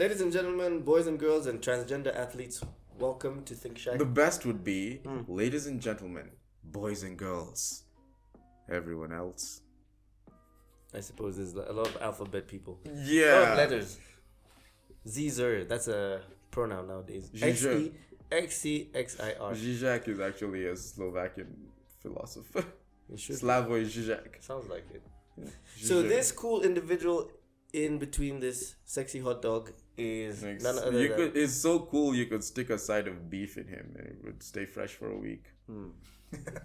Ladies and gentlemen, boys and girls, and transgender athletes, welcome to ThinkShack. The best would be, ladies and gentlemen, boys and girls, everyone else. I suppose there's a lot of alphabet people. Yeah. A lot of letters. Zizur, that's a pronoun nowadays. Zizur. Xcxir. Zizek is actually a Slovakian philosopher. Slavoj Slavoj Zizek. Sounds like it. Yeah. So this cool individual in between this sexy hot dog is none other than... It's so cool you could stick a side of beef in him and it would stay fresh for a week.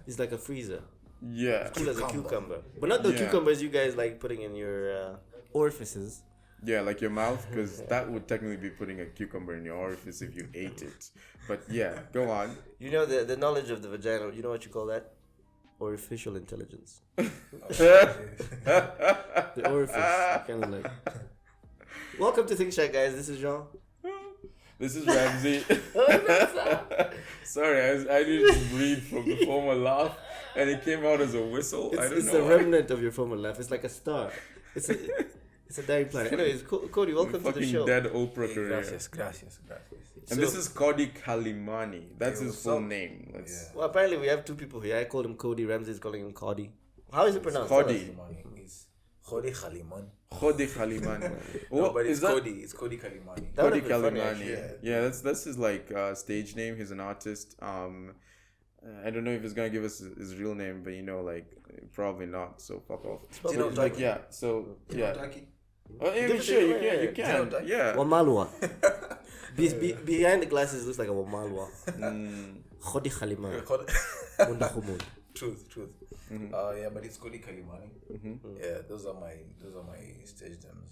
He's like a freezer. Yeah. Cool as a cucumber. But not the cucumbers you guys like putting in your orifices. Yeah, like your mouth, because that would technically be putting a cucumber in your orifice if you ate it. But yeah, go on. You know the knowledge of the vagina, you know what you call that? Orificial intelligence. The orifice. Kind of like... Welcome to ThinkShack, guys. This is Jean. This is Ramsey. Sorry, I needed to breathe from the former laugh, and it came out as a whistle. It's a remnant of your former laugh. It's like a star. It's a dying planet. Anyways, Cody, welcome to the show. Fucking dead Oprah career. Gracias. And this is Cody Kalimani. That's his full name. Well, apparently we have two people here. I called him Cody. Ramsey's calling him Cody. How is it pronounced? Cody. It's Cody Kalimani. Cody Kalimani. No, but it's Cody. It's Cody Kalimani. Cody Funny, Kalimani. Yeah, that's his like stage name. He's an artist. I don't know if he's gonna give us his real name, but probably not. So fuck off. Oh, yeah, sure, you can. Yeah. Wamalwa. Behind the glasses looks like a Wamalwa. Khodi Khalimani. Truth. Yeah, but it's Cody Kalimani. Yeah, those are my stage names.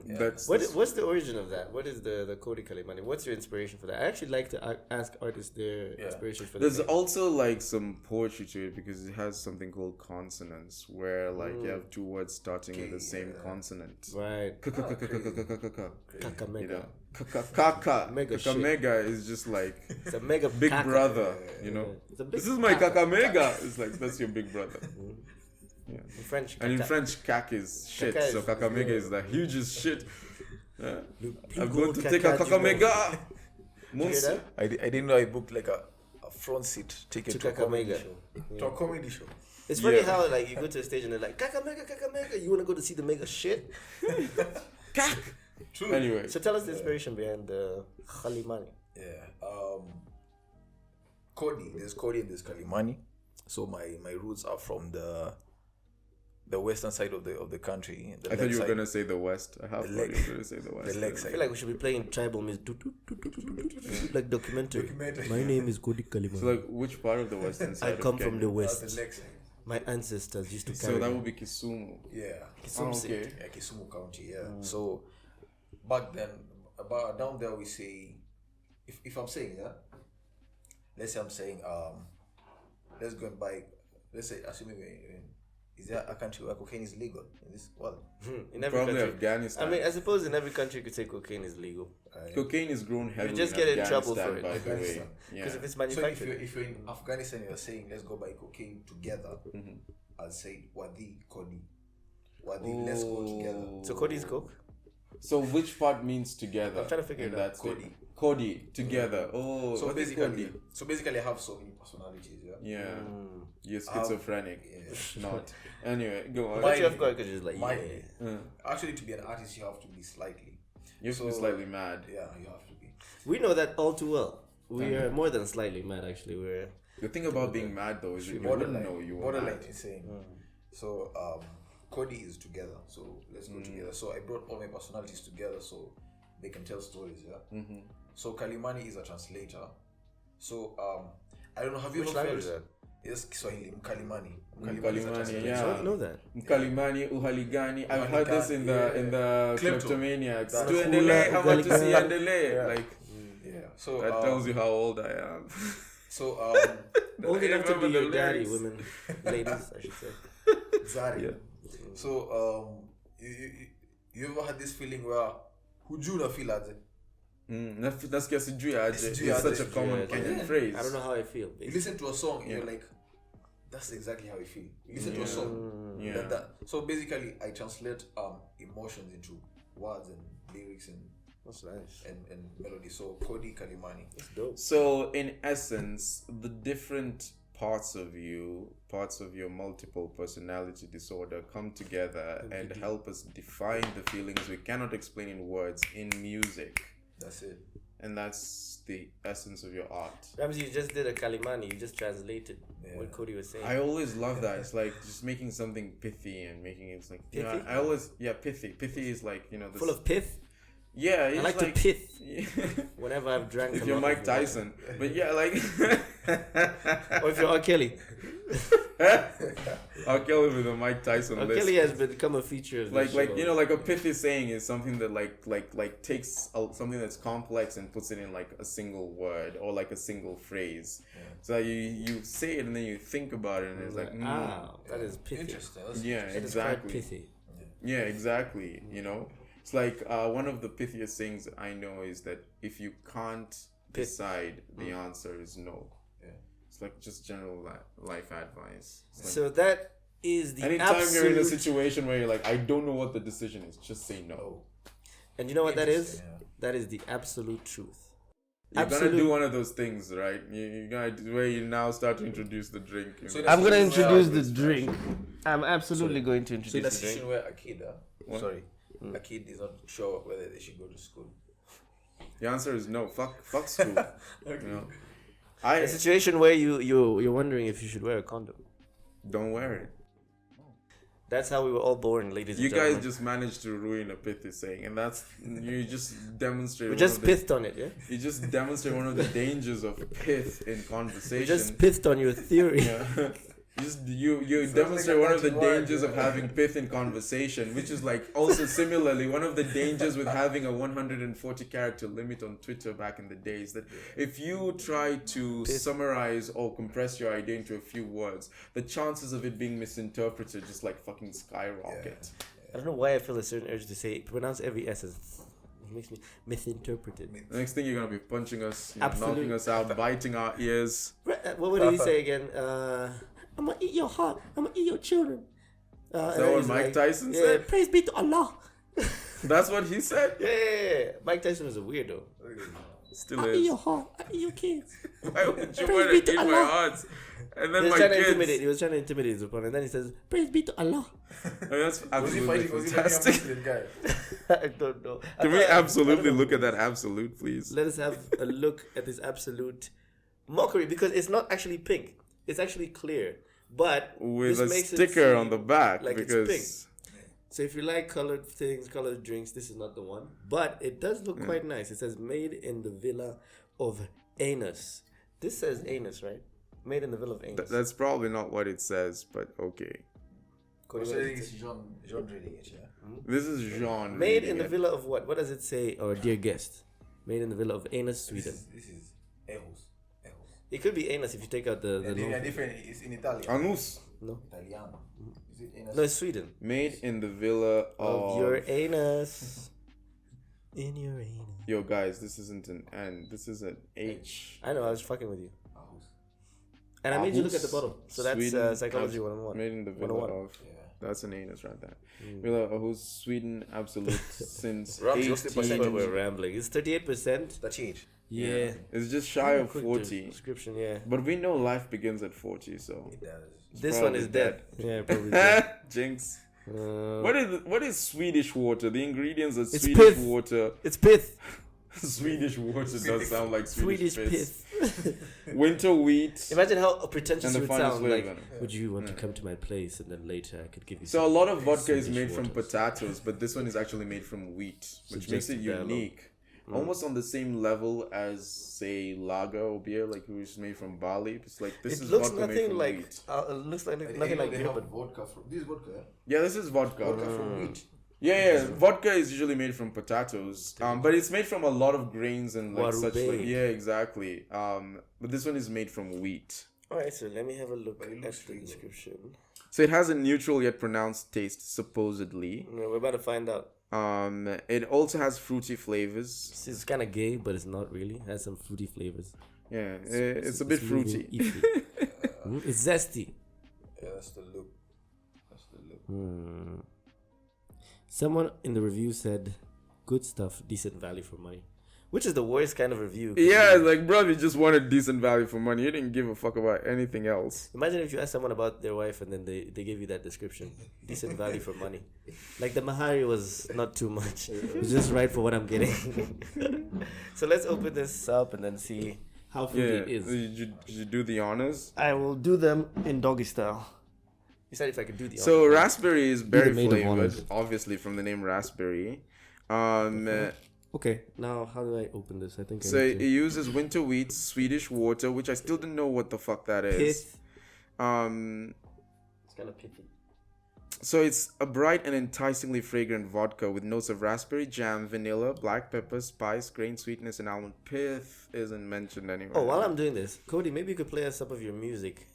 Yeah. What's the origin of that? What is the Cody Kalimani? What's your inspiration for that? I actually like to ask artists their inspiration for that. There's also like some poetry to it because it has something called consonants where like you have two words starting with the same consonant. Right. Kakamega. Kakamega is just like it's a mega big brother, you know. This is my Kakamega. It's like that's your big brother. Yeah. In French, and in French, kak is shit. So kakamega is the hugest shit. I'm going to take a kakamega. I didn't know I booked like a front seat ticket to a comedy show. Yeah. To a comedy show. It's funny how like you go to a stage and they're like kakamega. You want to go to see the mega shit? Kak. True. Anyway, so tell us the inspiration behind the Kalimani. Yeah. Cody. There's Cody and there's Kalimani. So my roots are from the western side of the country. I thought you were going to say the west. I thought you were going to say the west. The leg side. I feel like we should be playing tribal music. Like documentary. My name is Cody Kalimani. So like which part of the western side? I come from the west. The leg side. My ancestors used to carry. So that would be Kisumu. Yeah. Kisumu okay. Yeah, Kisumu County, yeah. So back then, about down there we say, if I'm saying, let's say I'm saying, let's go and buy, let's say, assuming is there a country where cocaine is legal in this world? In every Probably country. Afghanistan. I mean, I suppose in every country you could say cocaine is legal. Cocaine is grown heavily. You just get in trouble Afghanistan, for it. by the way. Because if it's So manufactured. if you're in Afghanistan, you're saying let's go buy cocaine together. I'll say Wadi Cody. Wadi, let's go together. So Cody's coke? So which part means together? I'm trying to figure it out. Cody together. Oh, so basically, I have so many personalities. Yeah. You're schizophrenic. Not. Anyway, go on. But you have got just like Actually, to be an artist, you have to be slightly. You have to be slightly mad. Yeah, you have to be. We know that all too well. We are more than slightly mad. Actually, we're. The thing about being mad though is that you wouldn't know you were borderline mad. insane. So Cody is together. So let's go together. So I brought all my personalities together so they can tell stories. Yeah. So Kalimani is a translator. So I don't know. Have you Which ever language is felt? that? Yes, Kiswahili. Mkalimani. Mkalimani, yeah. I didn't know that. Mkalimani, uhaligani. I've heard this in the Kleptomaniacs. That's Tuendele, how much to see Uhaligani. endele? Like, So that tells you how old I am. So Old enough to be remember your the daddy, lyrics. women, ladies, I should say. Zari. Yeah. So you ever had this feeling where hujuna feel aje? Nasikia sijui aje. It's such a common Kenyan phrase. I don't know how I feel. You listen to a song and you're like, that's exactly how I feel. You listen to a song. Yeah. So basically I translate emotions into words and lyrics and That's nice. And melody. So Cody Kalimani. It's dope. So in essence, the different parts of your multiple personality disorder come together and help us define the feelings we cannot explain in words in music. That's it. And that's the essence of your art. Ramsey, you just did a Kalimani. You just translated what Cody was saying. I always love that. It's like just making something pithy and making it like, you know, Pithy? I always, pithy. Pithy is like, you know, this, Full of pith. yeah, I it's like to pith whenever I've drank. if you're Mike Tyson, but yeah, like, or if you're R. Kelly. I'll kill him with a Mike Tyson R. list. Kelly has become a feature of the Like show. you know, like a pithy saying is something that like takes something that's complex and puts it in like a single word or like a single phrase. So you say it and then you think about it and it's like that is pithy. Interesting. yeah, It is quite exactly. pithy. Yeah, exactly. You know, it's like one of the pithiest things I know is that if you can't decide, the answer is no. Yeah, it's like just general life advice. Like, So that is the anytime you're in a absolute... situation where you're like, I don't know what the decision is, just say no. And you know what that is? That is the absolute truth. You're gonna do one of those things, right? You're gonna where you now start to introduce the drink. So I'm gonna introduce the drink. I'm absolutely going to So in introduce a the drink. situation where a kid is not sure whether they should go to school. The answer is no. Fuck school. You know, A situation where you're wondering if you should wear a condom. don't wear it. That's how we were all born, ladies You and gentlemen. guys just managed to ruin a pithy saying, and that's you just demonstrate. We just pithed on it, yeah? You just demonstrate one of the dangers of pith in conversation. We just pithed on your theory. Yeah. You demonstrate one of the dangers of having pith in conversation, which is like also similarly one of the dangers with having a 140 character limit on Twitter back in the days, that if you try to summarize or compress your idea into a few words, the chances of it being misinterpreted just like fucking skyrocket. I don't know why I feel a certain urge to say pronounce every S as it makes me misinterpreted. The next thing you're gonna be punching us, Absolute. knocking us out, biting our ears. What would he say again? I'm gonna eat your heart. I'm gonna eat your children. Is that what Mike Tyson said? Praise be to Allah. That's what he said? Yeah. Mike Tyson was a weirdo. Still I is. eat your heart. I eat your kids. Why would you Praise want be to to eat my Allah. hearts? And then He was my trying to kids. intimidate. He was trying to intimidate his opponent. And then he says, "Praise be to Allah." I mean, that's Was he absolutely fighting? Was he fantastic. fighting a Muslim guy? I don't know. Can we absolutely look at that absolute, please? Let us have a look at this absolute mockery, because it's not actually pink. It's actually clear. But With this a makes it sticker seem on the back like it's because pink. So if you like colored things, colored drinks, this is not the one. But it does look quite nice. It says made in the villa of Anus. This says Anus, right? Made in the villa of Anus. that's probably not what it says, but okay. I'm saying it's John reading it, yeah. This is Jean. Made reading in the it. villa of what? What does it say, our dear guest? Made in the villa of Anus, Sweden. This is Eros. It could be Anus if you take out the Yeah, different. It's in Italian. Anus. No. Italiano. Is it Enos? No, it's Sweden. Made in the villa Of your anus. In your anus. Yo, guys, this isn't an N. This is an H. I know, I was fucking with you. Ahus. And I made you look Ahus, at the bottom. So that's Sweden, psychology 101. Made in the villa 101. of. That's an anus right there. Villa of Sweden, absolute since Roughly 60%. 18. We're rambling. It's 38%. The change. Yeah. It's just shy of Quick 40. description, yeah. But we know life begins at 40, so. It does. This one probably is dead. Yeah, probably dead. Jinx. Uh, What is Swedish water? The ingredients are It's Swedish pith. water. it's pith. Swedish water does sound like Swedish Swedish piss. pith. Winter wheat. Imagine how pretentious And you the would finest sound. way Like, of it. would you want to come to my place and then later I could give you So a some lot of vodka is Swedish made from waters. potatoes, but this one is actually made from wheat, which makes it Suggestive dialogue. unique. Almost on the same level as, say, lager or beer, like which is made from barley. It's like this It is looks vodka made nothing from like wheat. it looks like And nothing like they beer, have but vodka from this is vodka. Yeah? Yeah, this is vodka. Vodka from wheat. Yeah, vodka is usually made from potatoes, but it's made from a lot of grains and like such. Like, Warube. yeah, exactly. But this one is made from wheat. all right. So let me have a look But it at looks the legal. description. So it has a neutral yet pronounced taste, supposedly. Yeah, we're about to find out. It also has fruity flavors. It's kind of gay, but it's not really. It has some fruity flavors. Yeah, it's a bit really fruity. iffy. It's zesty. Yeah, that's the look. That's the look. Someone in the review said good stuff, decent value for money. Which is the worst kind of review. Yeah, it's like, bro, you just wanted decent value for money. You didn't give a fuck about anything else. Imagine if you ask someone about their wife and then they give you that description. Decent value for money. Like the mahari was not too much. It was just right for what I'm getting. So let's open this up and then see how fruity it is. Did you do the honors? I will do them in doggy style. You said if I could do the honors. So raspberry is berry maid of flavored, honors. obviously from the name raspberry. Okay, now how do I open this? I think So it uses winter wheat, Swedish water, which I still don't know what the fuck that is. Pith. It's It's kind of pithy. So it's a bright and enticingly fragrant vodka with notes of raspberry jam, vanilla, black pepper, spice, grain sweetness, and almond. Pith isn't mentioned anywhere. Oh, while I'm doing this, Cody, maybe you could play us some of your music.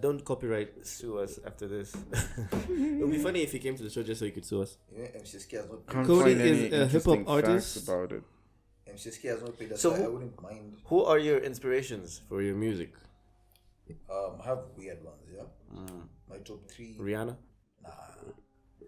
Don't copyright sue us after this. It would be funny if he came to the show just so he could sue us. Yeah, MCSK has not Can't Cody find is any a interesting hip-hop artist. facts about it. MCSK has not paid us. So So who- I wouldn't mind. Who are your inspirations for your music? I have weird ones, yeah. My top 3. Rihanna? Nah.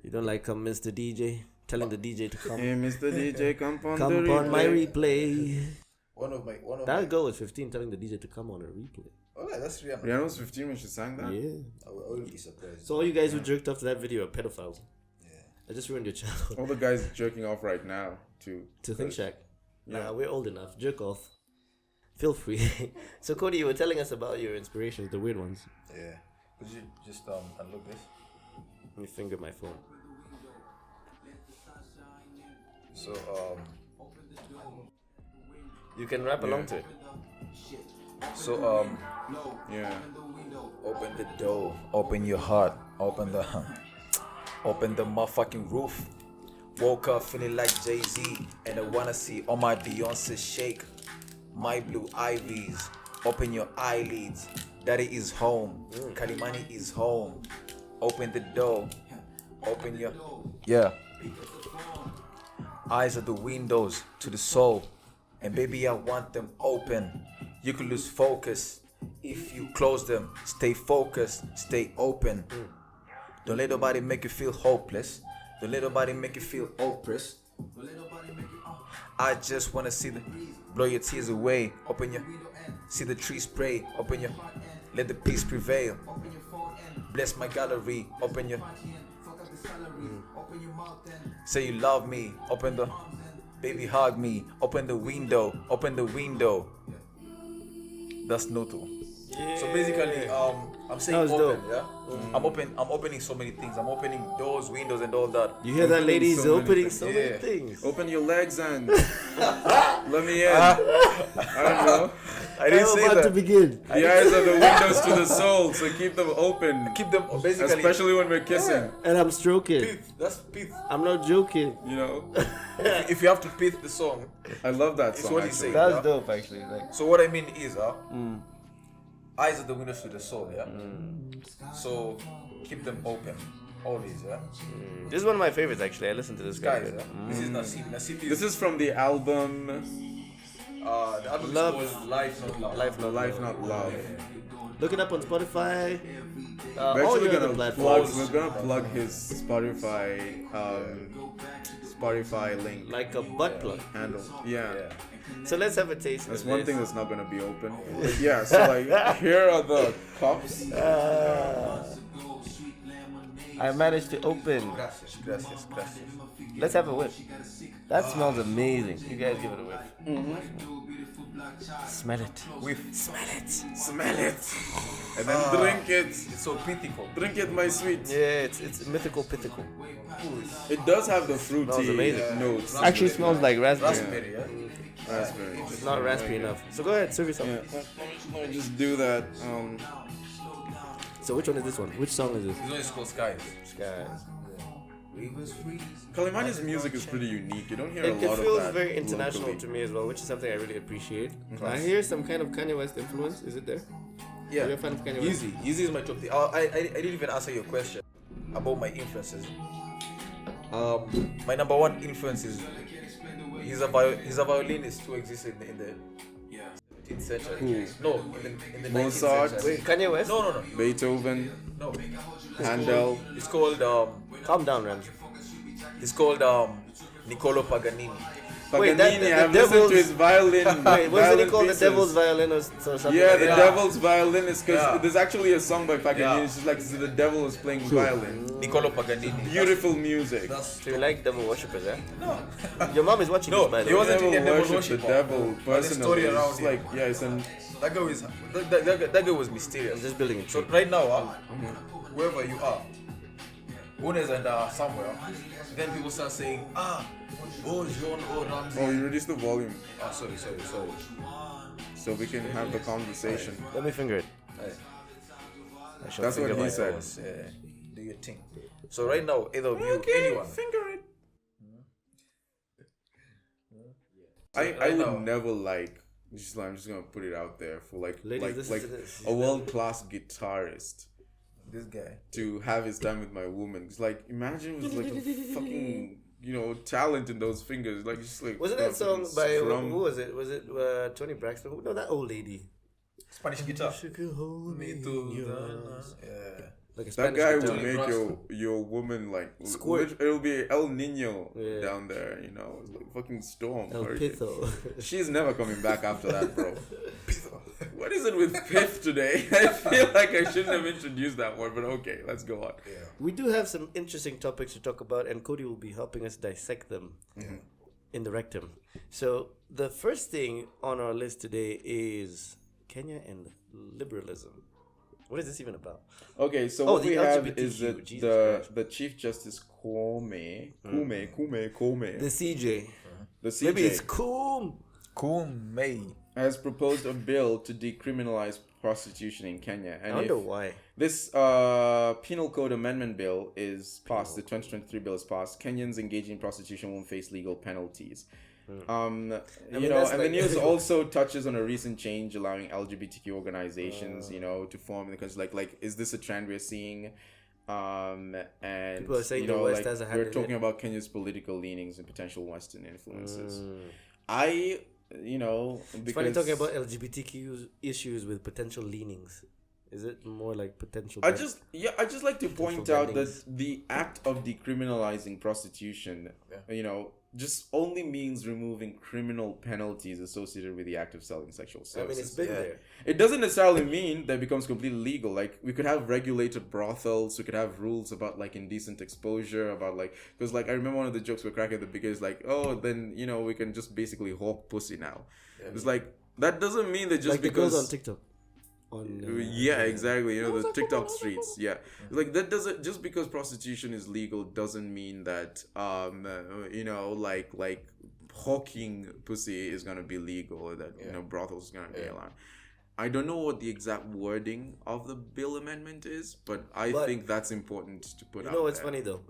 You don't like Mr. DJ? Telling the DJ to come. Hey, Mr. DJ, come on Come the on my replay. replay. One of my That girl was 15 telling the DJ to come on a replay. Oh, yeah, that's Rihanna. Rihanna was 15 when she sang that? Yeah. I wouldn't be surprised. So all you guys who jerked off to that video are pedophiles. Yeah. I just ruined your channel. All the guys jerking off right now, too. To ThinkShack. Yeah. Nah, we're old enough. Jerk off. Feel free. So Cody, you were telling us about your inspirations, the weird ones. Yeah. Could you just unlock this? Let me finger my phone. So You can rap along to it. so Yeah. open the door, open your heart, open the motherfucking roof. Woke up feeling like Jay-Z, and I wanna see all my Beyonce shake. My blue ivies, open your eyelids. Daddy is home, Kalimani is home. Open the door, open your eyes are the windows to the soul, and baby I want them open. You could lose focus if you close them. Stay focused, stay open. Don't let nobody make you feel hopeless. Don't let nobody make you feel oppressed. I just wanna see the blow your tears away. Open your see the trees spray. Open your let the peace prevail. Bless my gallery. Open your say you love me. Open the baby hug me. Open the window. Open the window. That's Noto. So basically, I'm saying That was open, dope. yeah. I'm opening so many things. I'm opening doors, windows, and all that. You hear that, ladies? so many Opening things. so Yeah. many things. Open your legs and let me in. I don't know. I didn't I'm say about that. to begin. The eyes are the windows to the soul, so keep them open. Keep them basically. Especially when we're kissing, And I'm stroking. Pith. That's pith. I'm not joking. you know. If you have to pith the song. I love that It's song. what he actually. said. That's Yeah. dope, actually. Like, So what I mean is, eyes are the windows to the soul, yeah. So keep them open, always, yeah. this is one of my favorites, actually. I listen to this guy. Guys, yeah? This is Nasib. Nasib is This is from the album the album Love. is called Life Not Love. Life Not Life Not Love. Look it up on Spotify. We're All actually your other gonna platforms. we're gonna plug his Spotify link Like a butt plug. handle. Yeah. So let's have a taste That's of one this. thing that's not gonna be open. But yeah, so like here are the cups. I managed to open. Gracias, gracias, gracias. Let's have a whiff. That smells amazing. You guys give it a whiff. Smell it. Smell it. Smell it. And then drink it. It's so pitiful. Drink it, my sweet. Yeah, it's mythical, pithical. It does have the fruity Smells amazing. notes. Actually smells like raspberry. Raspberry, yeah. Raspberry. It's not raspberry enough. So go ahead, serve yourself. Yeah, let me just do that. So which one is this one? Which song is this? This one is called Skies. Guys. Kalimani's music is pretty unique. You don't hear a It lot of feels that very international locally. to me as well, which is something I really appreciate. I hear some kind of Kanye West influence. Is it there? Yeah. Are you a fan of Kanye West? Yeezy is my top 3. I didn't even answer your question about my influences. My number one influence is he's a violinist who existed in the 17th century. No, in the 19th Mozart. century. Wait, Kanye West? No. Beethoven, No. Handel. It's called Calm down, Ramsey. it's called Niccolo Paganini. Wait, Paganini, I've listened to his violin. Wait, wasn't he violin called pieces. the Devil's Violin or something? Yeah, like the that? Devil's Violinist, because there's actually a song by Paganini. Yeah. It's just like the devil is playing violin. Niccolo Paganini. Beautiful music. That's So you like devil worshippers, eh? no. Your mom is watching No, this, by the he way. wasn't Never in the devil worship the worship. devil But the story personally. It's around just him. like, yeah, it's an That guy was that guy was mysterious. I'm just building a So tree. right now, wherever you are, Gunes and somewhere, then people start saying, oh John, oh Ramsey. Oh, you reduce the volume Sorry. so we can have the conversation. Let me finger it. Hey, I shall That's what finger he my said. toes. do your thing. So right now, either of you, anyone. finger it. I right would now- never like. I'm just gonna put it out there for like Ladies, listen like to this. a world class guitarist This guy. to have his time with my woman. It's like imagine with like a fucking talent in those fingers. Like just like Wasn't that song by strum. who was it? Was it Tony Braxton? No, that old lady. Spanish guitar. You could hold me Me in too. your arms. Yeah. Like a That Spanish guy guitar. will make your woman like Squirt. It'll be El Nino Yeah. down there, It's like fucking storm. El hurricane. Pitho. She's never coming back after that, bro. What is it with Pith today? I feel like I shouldn't have introduced that word, but okay, let's go on. Yeah. We do have some interesting topics to talk about, and Cody will be helping us dissect them in the rectum. So the first thing on our list today is Kenya and liberalism. What is this even about? Okay, so Oh, what the we have LGBTQ, is that Jesus Christ. the Chief Justice Kume, The CJ. the CJ Maybe it's cool. May. has proposed a bill to decriminalize prostitution in Kenya. I And wonder if why. this Penal Code Amendment Bill is passed, the 2023 bill is passed, Kenyans engaging in prostitution won't face legal penalties. mean, And that's the like- news also touches on a recent change allowing LGBTQ organizations, to form in the country. Like, is this a trend we're seeing? And People are saying the West has a hand we're in talking it. about Kenya's political leanings and potential Western influences. Because It's funny talking about LGBTQ issues with potential leanings. Is it more like potential? I just like to point out that bendings. the act of decriminalizing prostitution, just only means removing criminal penalties associated with the act of selling sexual I mean, it's services. been there. It doesn't necessarily mean that it becomes completely legal. Like, we could have regulated brothels, we could have rules about like indecent exposure, about like, because like I remember one of the jokes we're cracking at the beginning is like, oh, then we can just basically hawk pussy now. It's like that doesn't mean that just Like the because girls on TikTok. exactly. The TikTok streets. Yeah, like that doesn't just because prostitution is legal doesn't mean that like hawking pussy is gonna be legal or that brothels is gonna be allowed. I don't know what the exact wording of the bill amendment is, but I think that's important to put out. You know what's there. funny though?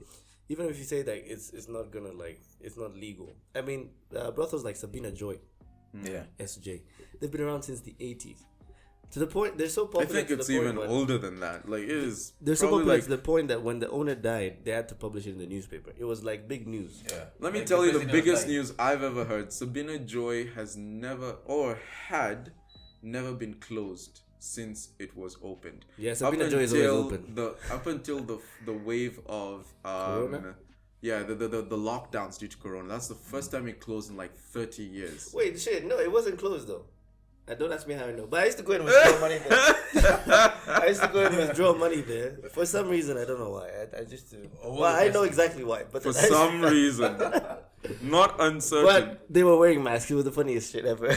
Even if you say that it's not gonna it's not legal. I mean, brothels like Sabina Joy, SJ, they've been around since the 80s. To the point they're so I popular. think to the it's point even where- older than that. Like it is. They're so probably popular like, to the point that when the owner died, they had to publish it in the newspaper. It was like big news. Yeah. Let me Like tell you the president biggest died. news I've ever heard. Sabina Joy has never been closed since it was opened. Yeah, Sabina Joy is always open. Up until the wave of Corona? the lockdowns due to Corona. That's the first time it closed in like 30 years. Wait, shit, no, it wasn't closed though. Don't ask me how I know. But I used to go and withdraw money there. For some reason, I don't know why. I just do. Well, I know exactly why. But For then I just- some reason. Not uncertain. But they were wearing masks. It was the funniest shit ever.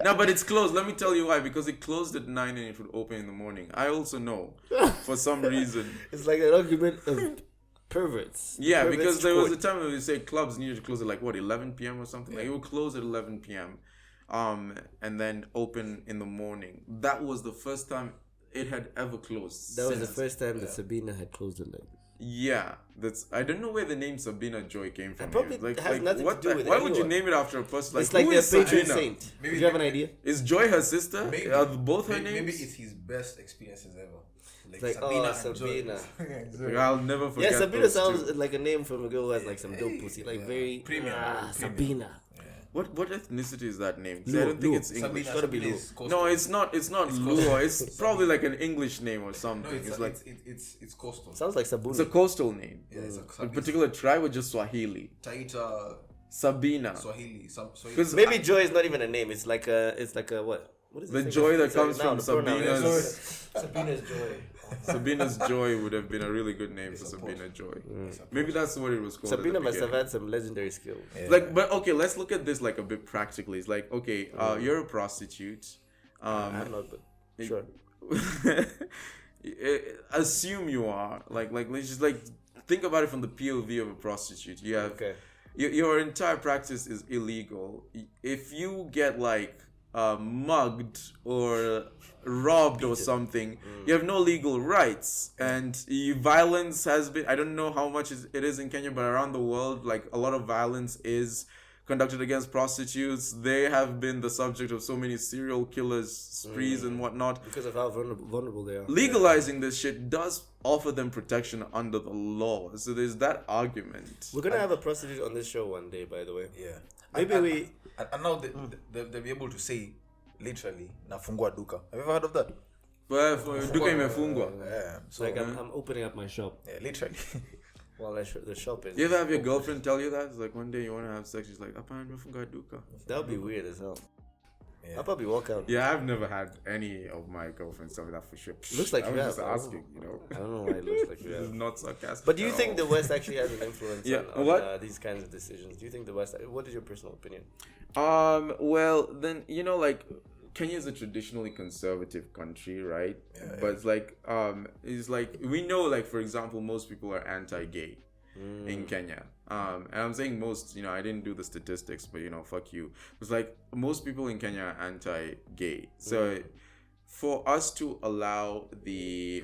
No, but it's closed. Let me tell you why. Because it closed at 9 and it would open in the morning. I also know. For some reason. It's like an argument of perverts. Yeah, Perverts because there was a court. time when we say clubs needed to close at like 11 p.m. or something. Like it would close at 11 p.m. And then open in the morning. That was the first time it had ever closed. That was the since. first time that Sabina had closed it like this. Yeah, I don't know where the name Sabina Joy came from. probably has nothing to do with why would you anyone. name it after a person? Like, It's like who their is patron Sabina? saint. Maybe Do you have an idea? Is Joy her sister? Maybe. Are both her names? Maybe it's his best experiences ever. It's like, oh, Sabina. Like, I'll never forget. Yeah, Sabina those sounds two. like a name from a girl who has like some dope pussy. Like very Premium. Sabina. What ethnicity is that name? 'Cause I don't think it's English. It's gotta be Luo. No, it's not. It's not Luo. It's probably like an English name or something. No, it's like it's coastal. Sounds like Sabuni. it's a coastal name. Yeah, it's A particular tribe or just Swahili. Taita, Sabina. Swahili. Swahili. Because Maybe Joy is not even a name. It's like a what? What is the it? joy that It's comes a noun, from a pronoun. Sabina's Sabina's joy. Sabina's Joy would have been a really good name for Sabina Joy. Maybe that's what it was called. Sabina at the must have beginning. had some legendary skills. Yeah. Like, but okay, let's look at this like a bit practically. It's like, okay, you're a prostitute. I'm not, but sure. Assume you are. Like let's just like think about it from the POV of a prostitute. You have Okay. your entire practice is illegal. If you get like mugged or robbed or something, you have no legal rights, and violence has been, I don't know how much it is in Kenya, but around the world, like a lot of violence is conducted against prostitutes. They have been the subject of so many serial killers sprees and whatnot. Because of how vulnerable they are. Legalizing this shit does offer them protection under the law, so there's that argument. We're gonna have a prostitute on this show one day, by the way. Yeah. Maybe And now they'll be able to say literally nafungua duka. Have you ever heard of that? Well, duka imefungwa. Yeah. So like I'm opening up my shop. yeah, literally. Well, the shop is. You ever have your girlfriend tell you that? It's like one day you want to have sex, she's like, "Apa imefunga duka." That would be weird as hell. Yeah. I'll probably walk out. Yeah, I've never had any of my girlfriends tell me that for sure. Looks like I you was have. just asking, you know. I don't know why it looks like you This is have. not sarcastic. But do you at think all. the West actually has an influence Yeah, on what? these kinds of decisions? Do you think the West? What is your personal opinion? Well, then like Kenya is a traditionally conservative country, right? Yeah, but it's like we know, like for example, most people are anti-gay in Kenya. And I'm saying most, I didn't do the statistics, but fuck you. It's like most people in Kenya are anti-gay. So for us to allow the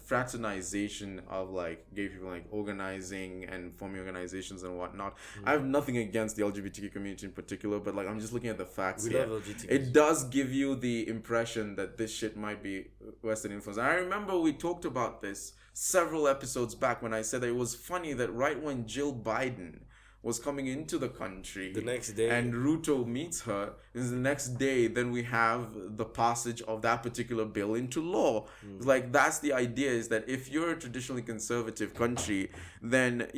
fraternization of like gay people, like organizing and forming organizations and whatnot, I have nothing against the LGBTQ community in particular, but like I'm just looking at the facts We here. love LGBTQ. It does give you the impression that this shit might be Western influence. And I remember we talked about this several episodes back when I said that it was funny that right when Jill Biden was coming into the country, The next day. and Ruto meets her, is the next day then we have the passage of that particular bill into law. It's like that's the idea, is that if you're a traditionally conservative country, then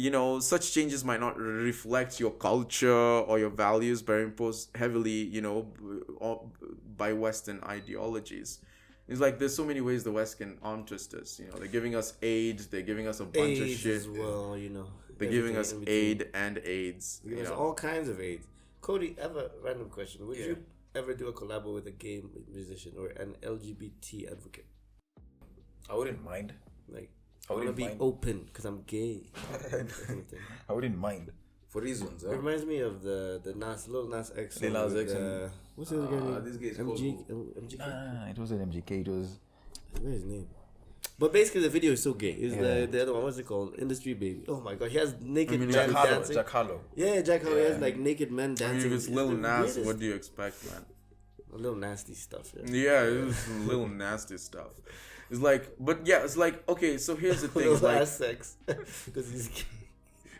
such changes might not reflect your culture or your values, but are imposed heavily by Western ideologies. It's like there's so many ways the West can arm twist us. They're giving us aid, they're giving us a bunch of AIDS shit. as well, They're giving us everything in between. aid and AIDS. Give us all kinds of AIDS. Cody, I have a random question. Would Yeah. you ever do a collab with a gay musician or an LGBT advocate? I wouldn't mind. Like, I I want to wouldn't be mind. open because I'm gay. I wouldn't mind. For reasons. It reminds me of the Lil Nas X. Lil song Nas with, X and- what's his name? this guy's MGK. It wasn't MGK. It was. What's his name? But basically, the video is so gay. It's Yeah. the other one. What's it called? Industry Baby. Oh my god, he has naked men Jack Harlow. dancing. Jack Harlow. Yeah, Jack Harlow. He Yeah. has like naked men I dancing. mean, if it's Lil the Nas, weirdest- what do you expect, man? A little nasty stuff. Yeah. Yeah, it was some little nasty stuff. It's like, but yeah, it's like, okay, so here's the thing. Little It's like, ass sex because he's gay.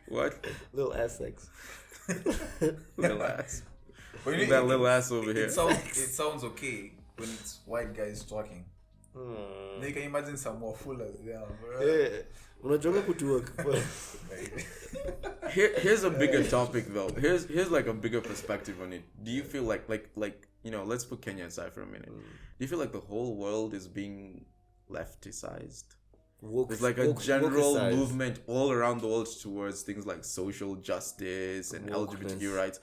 what? Little ass sex. Little ass. But That little ass over here. It sounds okay when it's white guys talking. Now you can imagine some more fullers there, bro. Yeah. Unachoka kutuwork. Here's a bigger topic though. Here's like a bigger perspective on it. Do you feel like let's put Kenya aside for a minute. Do you feel like the whole world is being lefticized? There's like a general wokeicized. movement all around the world towards things like social justice and LGBTQ Wokeness. rights.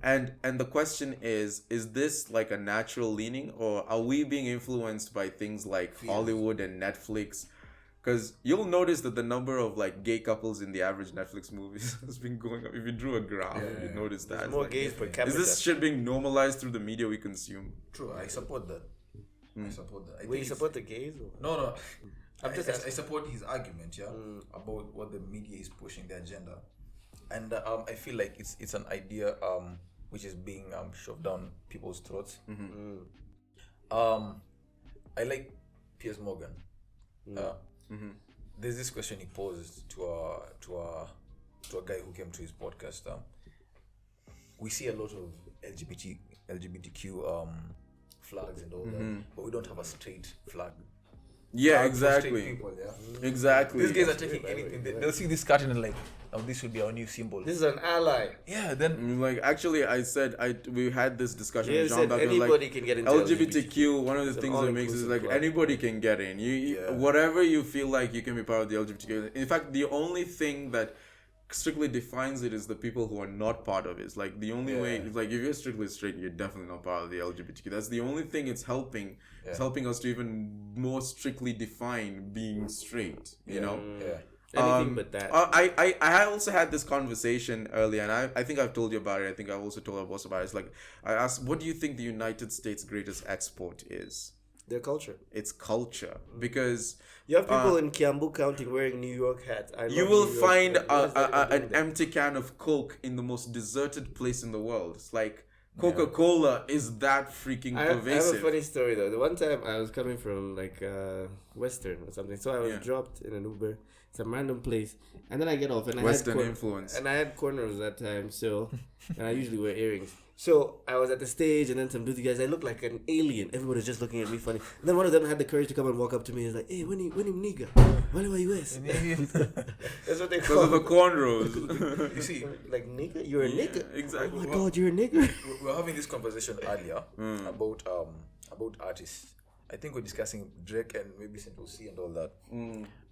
And the question is this like a natural leaning, or are we being influenced by things like Hollywood and Netflix? Because you'll notice that the number of like gay couples in the average Netflix movies has been going up. If you drew a graph, you'd notice that. More Like, gays per is capita. this shit being normalized through the media we consume? True, I support that. I support that. I Will think you support the gays? Or? No. I'm just I support his argument, about what the media is pushing the agenda, and I feel like it's an idea which is being shoved down people's throats. I like Piers Morgan. There's this question he posed to a guy who came to his podcast. we see a lot of LGBTQ flags and all that, but we don't have a straight flag. Yeah, For exactly. straight people, yeah. Exactly. These guys are taking anything. They'll see this cartoon and like, oh, this would be our new symbol. This is an ally. Yeah, then Like actually, we had this discussion Yeah, with you Jean said Baptiste, anybody like can get into LGBTQ. One of the It's an things that makes it is all-inclusive like club. anybody can get in. Whatever you feel like you can be part of the LGBTQ. In fact, the only thing that strictly defines it is the people who are not part of it. It's like the only way. It's like if you're strictly straight, you're definitely not part of the LGBTQ. That's the only thing it's helping. It's helping us to even more strictly define being straight. You know. Anything but that. I also had this conversation earlier, and I think I've told you about it. I think I've also told our boss about it. It's like, I asked, what do you think the United States' greatest export is? Their culture. It's culture. Because You have people in Kiambu County wearing New York hats. I you love will New York find hats. What is that even an doing there? empty can of Coke in the most deserted place in the world. It's like Coca-Cola is that freaking I have a pervasive. funny story though. The one time I was coming from like Western or something, so I was dropped in an Uber, some random place, and then I get off and Western I had influence. and I had corners that time, so and I usually wear earrings. So I was at the stage, and then some dude guys, I looked like an alien. Everybody was just looking at me funny. And then one of them had the courage to come and walk up to me. He's like, "Hey, when you nigga, why are you West?" That's what they Because call of the it. cornrows. you see, Like nigga, you're a nigga. Exactly. Oh my god, you're a nigga. we were having this conversation earlier about artists. I think we're discussing Drake and maybe Saint Lucy and all that.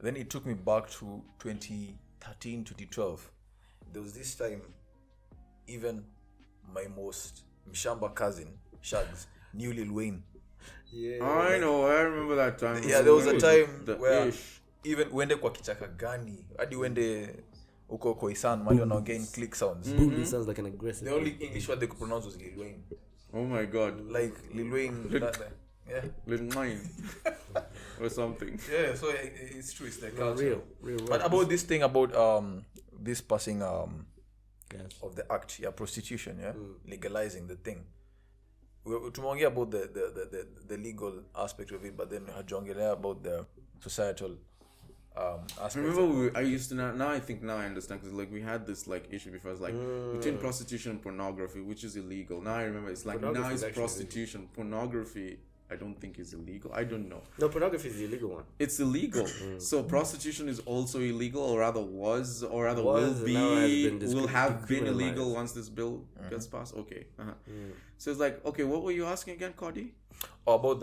Then it took me back to 2013, 2012. There was this time, even my most Mshamba cousin, Shags, knew Lil Wayne. Yeah. I know, I remember that time. Yeah, there was a time The where ish. even wende kwa kichaka gani, hadi wende uko kwa Isan, mali wanaongea in click sounds. Boom sounds like an aggressive. The only English word they could pronounce was Lil Wayne. Oh my god. Like Lil Wayne, yeah. Little mine. Or something. Yeah, so it's true. It's the No, culture. real. But about this thing about this passing Yes. of the act, prostitution, legalizing the thing. Tumeongea about the legal aspect of it, but then hajongelea about the societal aspect. Remember, now I understand, because like we had this like issue before. It's like between prostitution and pornography, which is illegal. Now I remember it's like Pornography now is it's actually prostitution. Pornography, I don't think is illegal. I don't know. No, pornography is the illegal one. It's illegal. So prostitution is also illegal, or rather will Was, be, now has been will have been decriminalized. illegal once this bill gets passed. Okay. So it's like, okay, what were you asking again, Cody? About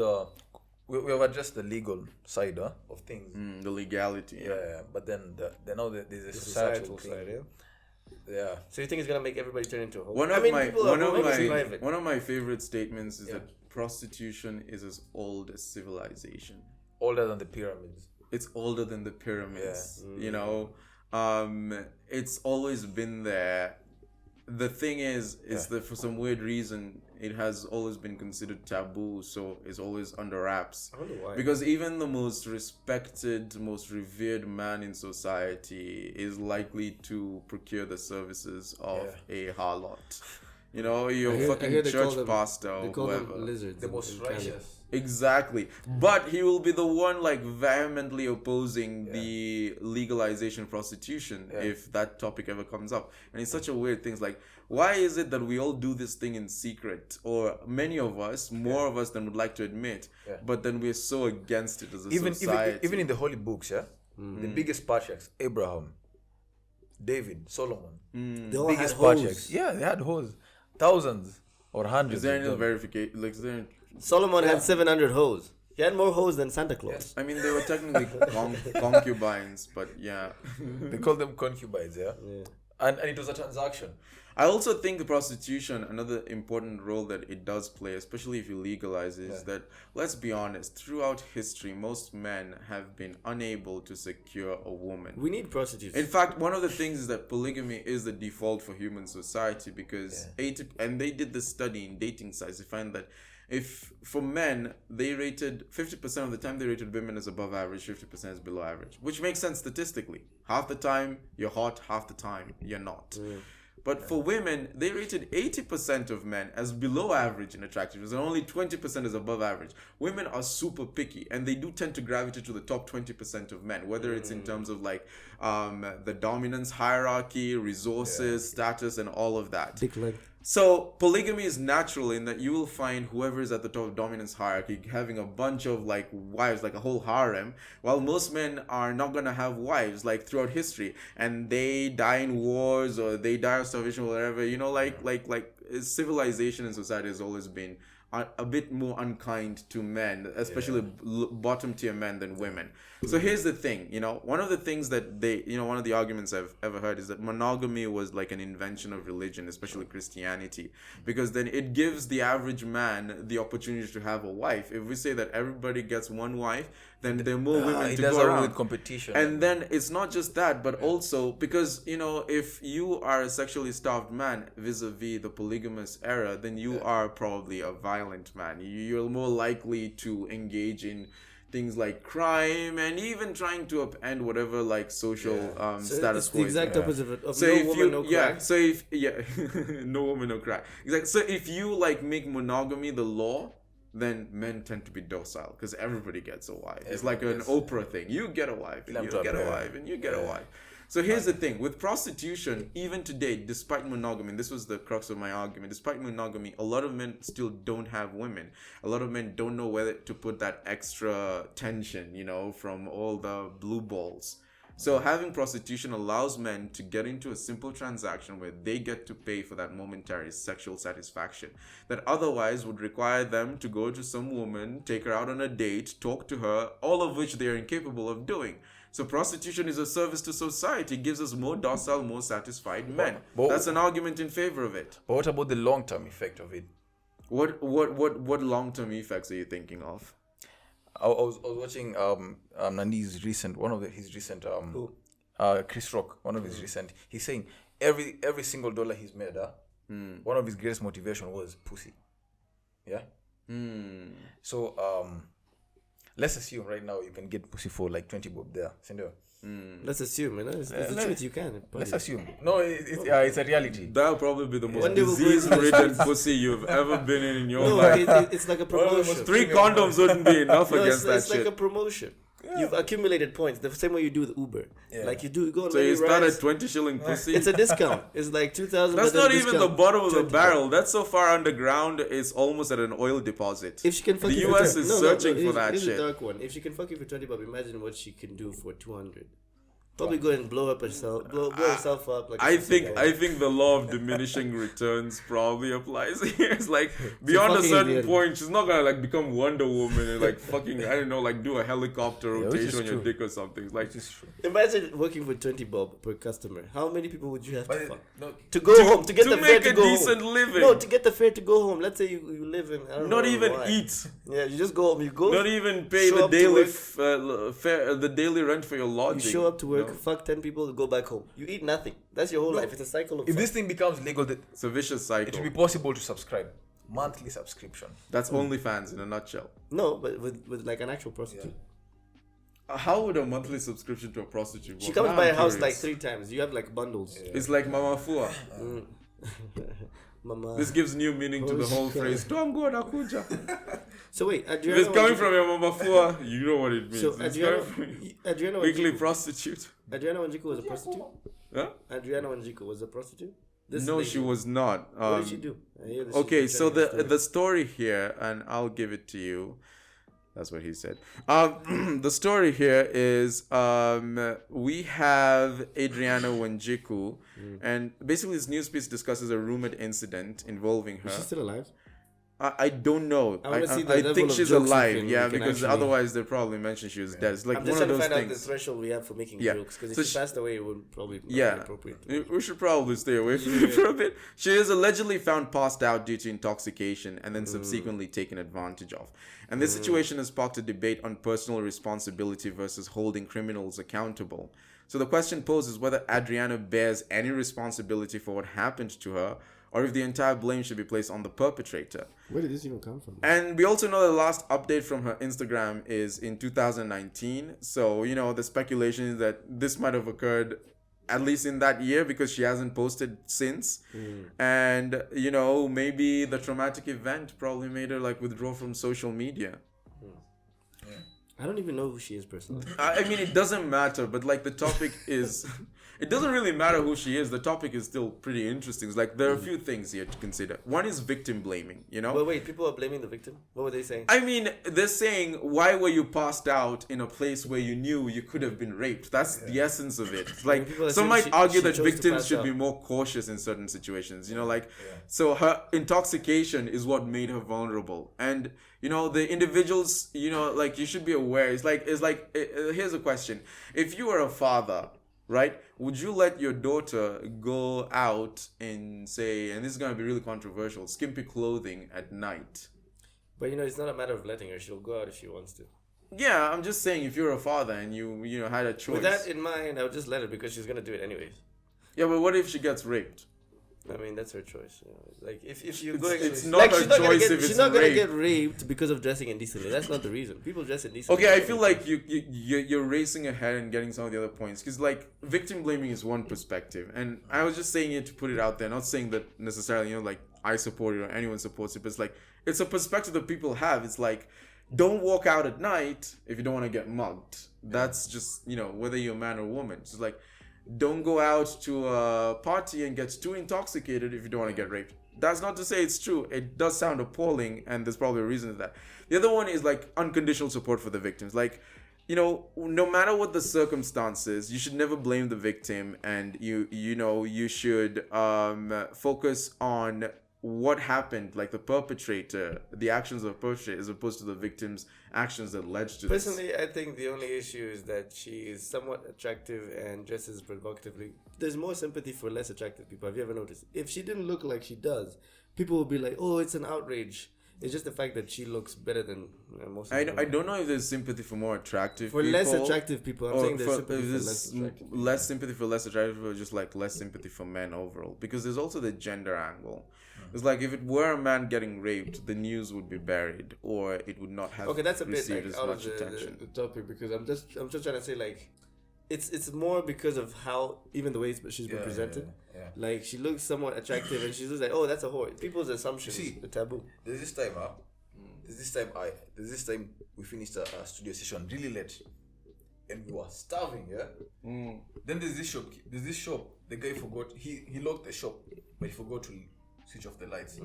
we have addressed the legal side of things. The legality. Yeah, but then there's a The societal societal thing. side, yeah. Yeah. So you think it's gonna make everybody turn into a hoe? One of my favorite statements is that prostitution is as old as civilization. Older than the pyramids. It's older than the pyramids. You know, it's always been there. The thing is that for some weird reason, it has always been considered taboo, so it's always under wraps. I wonder why. Because even the most respected, most revered man in society is likely to procure the services of a harlot. You know, your fucking church pastor or They call whoever. them lizards. The most in Canada. righteous. Exactly. But he will be the one like vehemently opposing the legalization of prostitution if that topic ever comes up. And it's such a weird thing. It's like, why is it that we all do this thing in secret? Or many of us, more of us than would like to admit, but then we're so against it as a society. Even in the holy books, the biggest patriarchs, Abraham, David, Solomon, They all biggest had hoes. patriarchs. Yeah, they had hoes. Thousands or hundreds. Is there of any them. verification? Like, is there? Solomon had 700 hoes. He had more hoes than Santa Claus. I mean, they were technically concubines, but yeah. They call them concubines, and it was a transaction. I also think the prostitution, another important role that it does play, especially if you legalize it, is that, let's be honest, throughout history, most men have been unable to secure a woman. We need prostitutes. In fact, one of the things is that polygamy is the default for human society, because and they did this study in dating sites. They find that if for men, they rated 50% of the time they rated women as above average, 50% as below average, which makes sense statistically. Half the time you're hot, half the time you're not. But for women, they rated 80% of men as below average in attractiveness and only 20% as above average. Women are super picky, and they do tend to gravitate to the top 20% of men, whether it's in terms of like the dominance hierarchy, resources, status, and all of that. Dick length. So polygamy is natural in that you will find whoever is at the top of dominance hierarchy having a bunch of like wives, like a whole harem, while most men are not gonna have wives like throughout history, and they die in wars or they die of starvation or whatever. You know, like civilization and society has always been a bit more unkind to men, especially bottom tier men than women. So here's the thing, you know, one of the things that one of the arguments I've ever heard is that monogamy was like an invention of religion, especially Christianity, because then it gives the average man the opportunity to have a wife. If we say that everybody gets one wife, then there are more women to go around. With competition. And then it's not just that, but also because, you know, if you are a sexually starved man vis-a-vis the polygamous era, then you are probably a violent man. You're more likely to engage in things like crime and even trying to upend whatever like social status it's quo. the exact opposite of So no if woman, no cry. No woman, no cry. Exactly. So if you like make monogamy the law, then men tend to be docile because everybody gets a wife. It's like an Oprah thing. You get a wife, and you get a wife, and you get a wife. So here's the thing. With prostitution, even today, despite monogamy, this was the crux of my argument, despite monogamy, a lot of men still don't have women. A lot of men don't know whether to put that extra tension, you know, from all the blue balls. So having prostitution allows men to get into a simple transaction where they get to pay for that momentary sexual satisfaction that otherwise would require them to go to some woman, take her out on a date, talk to her, all of which they are incapable of doing. So prostitution is a service to society. It gives us more docile, more satisfied men. That's an argument in favor of it. But what about the long-term effect of it? What long-term effects are you thinking of? I was watching Nandi's recent Chris Rock, one of his recent. He's saying every single dollar he's made, one of his greatest motivation was pussy. Yeah. So let's assume right now you can get pussy for like 20 bob there. Let's assume, it's the truth. You can. Let's assume. No, it's a reality. That'll probably be the most disease-ridden pussy you've ever been in your life. It's like a promotion. 3 condoms wouldn't be enough against that shit. It's like a promotion. Yeah. You've accumulated points the same way you do with Uber. Yeah. Like you go on. So you start at 20 shilling pussy. It's a discount. It's like 2,000. That's not even the bottom of the barrel. That's so far underground. It's almost at an oil deposit. If she can fuck the you US is searching for that shit. Here's a dark one. If she can fuck you for 20 bob, imagine what she can do for 200. Probably go and blow herself up. Like I think the law of diminishing returns probably applies here. It's like beyond a certain point, she's not gonna like become Wonder Woman and like fucking like do a helicopter rotation on your dick or something. It's like imagine working for 20 bob per customer. How many people would you have to fuck to go home to get the fare to go home? To make a decent living. No, to get the fare to go home. Let's say you live in not even eat. Yeah, you just go home. You go. Not even pay the daily fare, the daily rent for your lodging. You show up to work. Fuck 10 people, go back home. You eat nothing. That's your whole life. It's a cycle of if this thing becomes legal, it's a vicious cycle. It will be possible to subscribe. Monthly subscription. That's OnlyFans in a nutshell. No, but with like an actual prostitute. Yeah. How would a monthly subscription to a prostitute work? She comes by a house like 3 times. You have like bundles. Yeah. It's like Mama Fua. Mama. This gives new meaning to the whole phrase. So wait, Adriana, if it's coming from your Mama Fua, you know what it means. So Adriana weekly prostitute. Adriana Wanjiku was a prostitute? Huh? Adriana Wanjiku was a prostitute? No, she was not. What did she do? Okay, so the story here, and I'll give it to you. That's what he said. The story here is we have Adriana Wanjiku, and basically this news piece discusses a rumored incident involving her. Is she still alive? I don't know. I think she's alive. Yeah, because otherwise they probably mentioned she was dead. It's like I'm just one of trying those to find things. out the threshold we have for making jokes. Because if she passed away, it would probably not be appropriate. We should probably stay away from it for a bit. She is allegedly found passed out due to intoxication and then subsequently taken advantage of. And this situation has sparked a debate on personal responsibility versus holding criminals accountable. So the question poses whether Adriana bears any responsibility for what happened to her, or if the entire blame should be placed on the perpetrator. Where did this even come from? And we also know the last update from her Instagram is in 2019. So, the speculation is that this might have occurred at least in that year because she hasn't posted since. And, maybe the traumatic event probably made her withdraw from social media. I don't even know who she is personally. I mean, it doesn't matter, but the topic is... it doesn't really matter who she is. The topic is still pretty interesting. It's like there are a few things here to consider. One is victim blaming, you know? But wait, people are blaming the victim? What were they saying? I mean, they're saying, why were you passed out in a place where you knew you could have been raped? That's the essence of it. Like, some might argue that victims should be more cautious in certain situations, you know, like, so her intoxication is what made her vulnerable. And, you know, the individuals, you know, like, you should be aware. Here's a question. If you were a father, right, would you let your daughter go out and say, and this is going to be really controversial, skimpy clothing at night? But, you know, it's not a matter of letting her. She'll go out if she wants to. Yeah, I'm just saying, if you're a father and you know, had a choice. With that in mind, I would just let her because she's going to do it anyways. Yeah, but what if she gets raped? I mean, that's her choice. You know? Like, if you're going... It's not her choice if it's She's not going to rape. get raped because of dressing indecently. That's not the reason. People dress indecently. Okay, I feel like you're racing ahead and getting some of the other points. Because, like, victim blaming is one perspective. And I was just saying it to put it out there. Not saying that necessarily, you know, like, I support it or anyone supports it. But it's like, it's a perspective that people have. It's like, don't walk out at night if you don't want to get mugged. That's just, you know, whether you're a man or woman. It's like, don't go out to a party and get too intoxicated if you don't want to get raped. That's not to say it's true. It does sound appalling, and there's probably a reason to that. The other one is like unconditional support for the victims. Like, you know, no matter what the circumstances, you should never blame the victim, and you should focus on what happened, like the perpetrator, the actions of the perpetrator, as opposed to the victim's actions that led to this. Personally, I think the only issue is that she is somewhat attractive and dresses provocatively. There's more sympathy for less attractive people. Have you ever noticed? If she didn't look like she does, people will be like, oh, it's an outrage. It's just the fact that she looks better than most of I don't know if there's sympathy for more attractive for people. less attractive people. I'm saying there's sympathy for less attractive people. Less sympathy for less attractive people, or just like less sympathy for men overall. Because there's also the gender angle. It's like if it were a man getting raped, the news would be buried, or it would not have that's a bit received like as out much of attention. the topic, because I'm just trying to say, like, it's more because of how, even the way she's been presented. Yeah. Like, she looks somewhat attractive, and she's just like, oh, that's a whore. People's assumptions, See, the taboo. There's this time we finished a studio session really late, and we were starving. Then there's this shop. The guy forgot. He locked the shop, but he forgot to switch off the lights.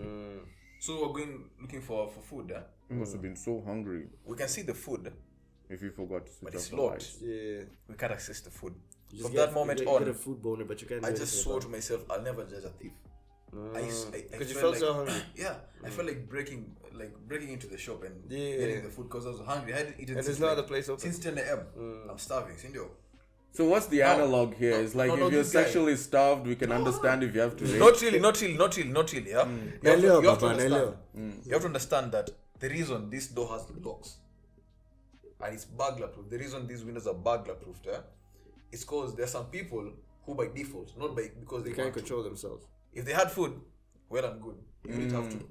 So we're going looking for food. You must have been so hungry We can see the food, if you forgot to switch but off it's the locked. lights. Yeah. We can't access the food. You From just that moment you on, get a food boner, but you can't. I just swore to myself, I'll never judge a thief. Because you felt felt so hungry. Yeah, I felt like breaking into the shop and Yeah. getting the food because I was hungry. I hadn't eaten And since there's no other place open. since 10 a.m. I'm starving. Sindio. So what's the analog here? It's like if you're this guy. sexually starved, we can understand if you have to rape. Not really. Yeah. You have to understand that the reason this door has locks and it's burglar proof. The reason these windows are burglar proof, it's because there are some people who by default, not because They can't control themselves. If they had food, well and good. You didn't have to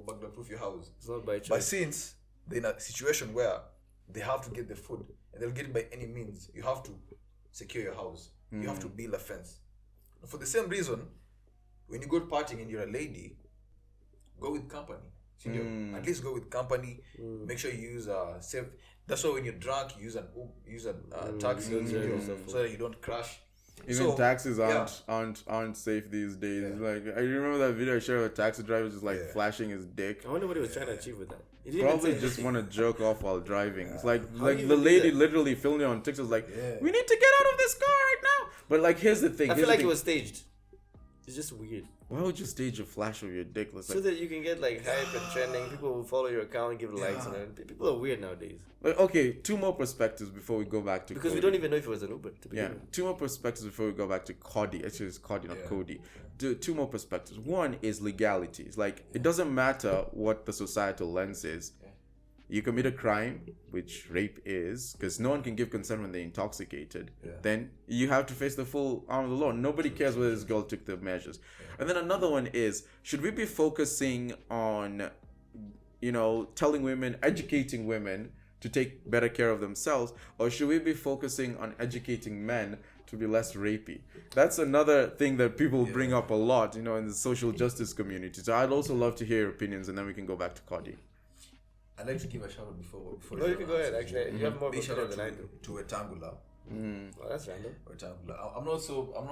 burglar proof your house. It's not by choice. But since they're in a situation where they have to get the food and they'll get it by any means, you have to secure your house. You have to build a fence. For the same reason, when you go partying and you're a lady, go with company. At least go with company. Make sure you use a safe. That's why when you're drunk, you use a taxi so that you don't crash. Even taxis aren't safe these days. Like I remember that video I shared of a taxi driver just like flashing his dick. I wonder what he was trying to achieve with that. He didn't Probably even say just want to jerk off while driving. It's like How do you the even do lady that? literally filmed it on TikTok. Like, we need to get out of this car right now. But like, here's the thing. I feel like it was staged. It's just weird. Why would you stage a flash of your dick? So that you can get like hype and trending. People will follow your account and give likes. And people are weird nowadays. Like, okay, two more perspectives before we go back to Because Cody. we don't even know if it was an Uber to begin with. Two more perspectives before we go back to Cody. Actually, it's Cody, not Cody. Two more perspectives. One is legalities. Like, it doesn't matter what the societal lens is. You commit a crime, which rape is, because no one can give consent when they're intoxicated. Then you have to face the full arm of the law. Nobody cares whether this girl took the measures. And then another one is, should we be focusing on, telling women, educating women to take better care of themselves, or should we be focusing on educating men to be less rapey? That's another thing that people bring up a lot, in the social justice community. So I'd also love to hear your opinions, and then we can go back to Cody. I'd like to give a shout out before No, you can go ahead. Actually, you have more big shout out than I do. to Etangula. Oh, that's random. Rectangular. I'm not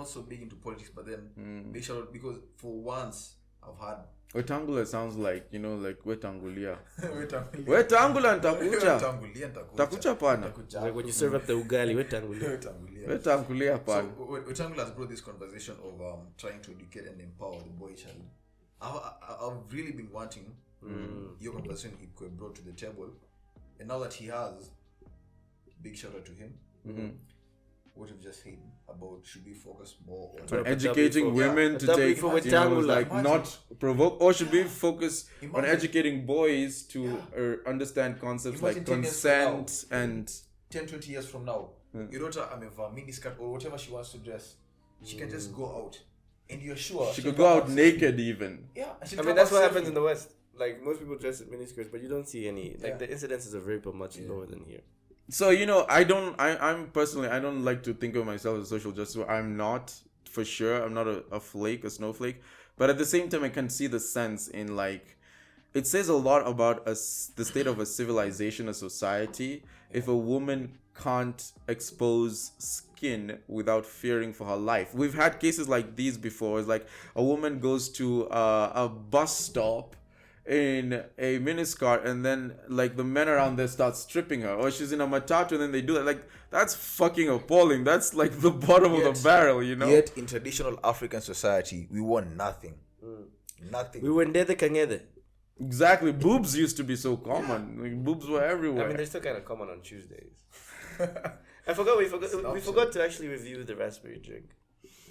so big into politics, but then big shout out because for once I've had Rectangular sounds like, like wetangulia. Rectangular. Wetangula ntakucha. Rectangulia, Takucha pana. Like when you serve up the ugali, wetangulia. Rectangulia. Wetangulia So pana. Rectangular has brought this conversation of trying to educate and empower the boy child. I've really been wanting your conversation he could brought to the table, and now that he has, big shout out to him. What you've just said about should we focus more on Educating women to take, not provoke, or should we focus on educating boys to understand concepts like consent and 10-20 years from now, your daughter a mini skirt or whatever she wants to dress, she can just go out and you're sure she could go out naked even. I mean that's what happens in the West. Like most people dress in miniskirts, but you don't see any. Like the incidences of rape are much lower than here. So I'm personally, I don't like to think of myself as a social justice. I'm not, for sure. I'm not a snowflake. But at the same time, I can see the sense in like, it says a lot about the state of a civilization, a society, if a woman can't expose skin without fearing for her life. We've had cases like these before. It's like a woman goes to a bus stop in a miniskirt and then like the men around there start stripping her, or she's in a matatu and then they do that. Like that's fucking appalling. That's like the bottom of the barrel, Yet in traditional African society we want nothing. Nothing. We were ndede kangede. Exactly. Boobs used to be so common. Like, boobs were everywhere. I mean they're still kind of common on Tuesdays. We forgot to actually review the raspberry drink.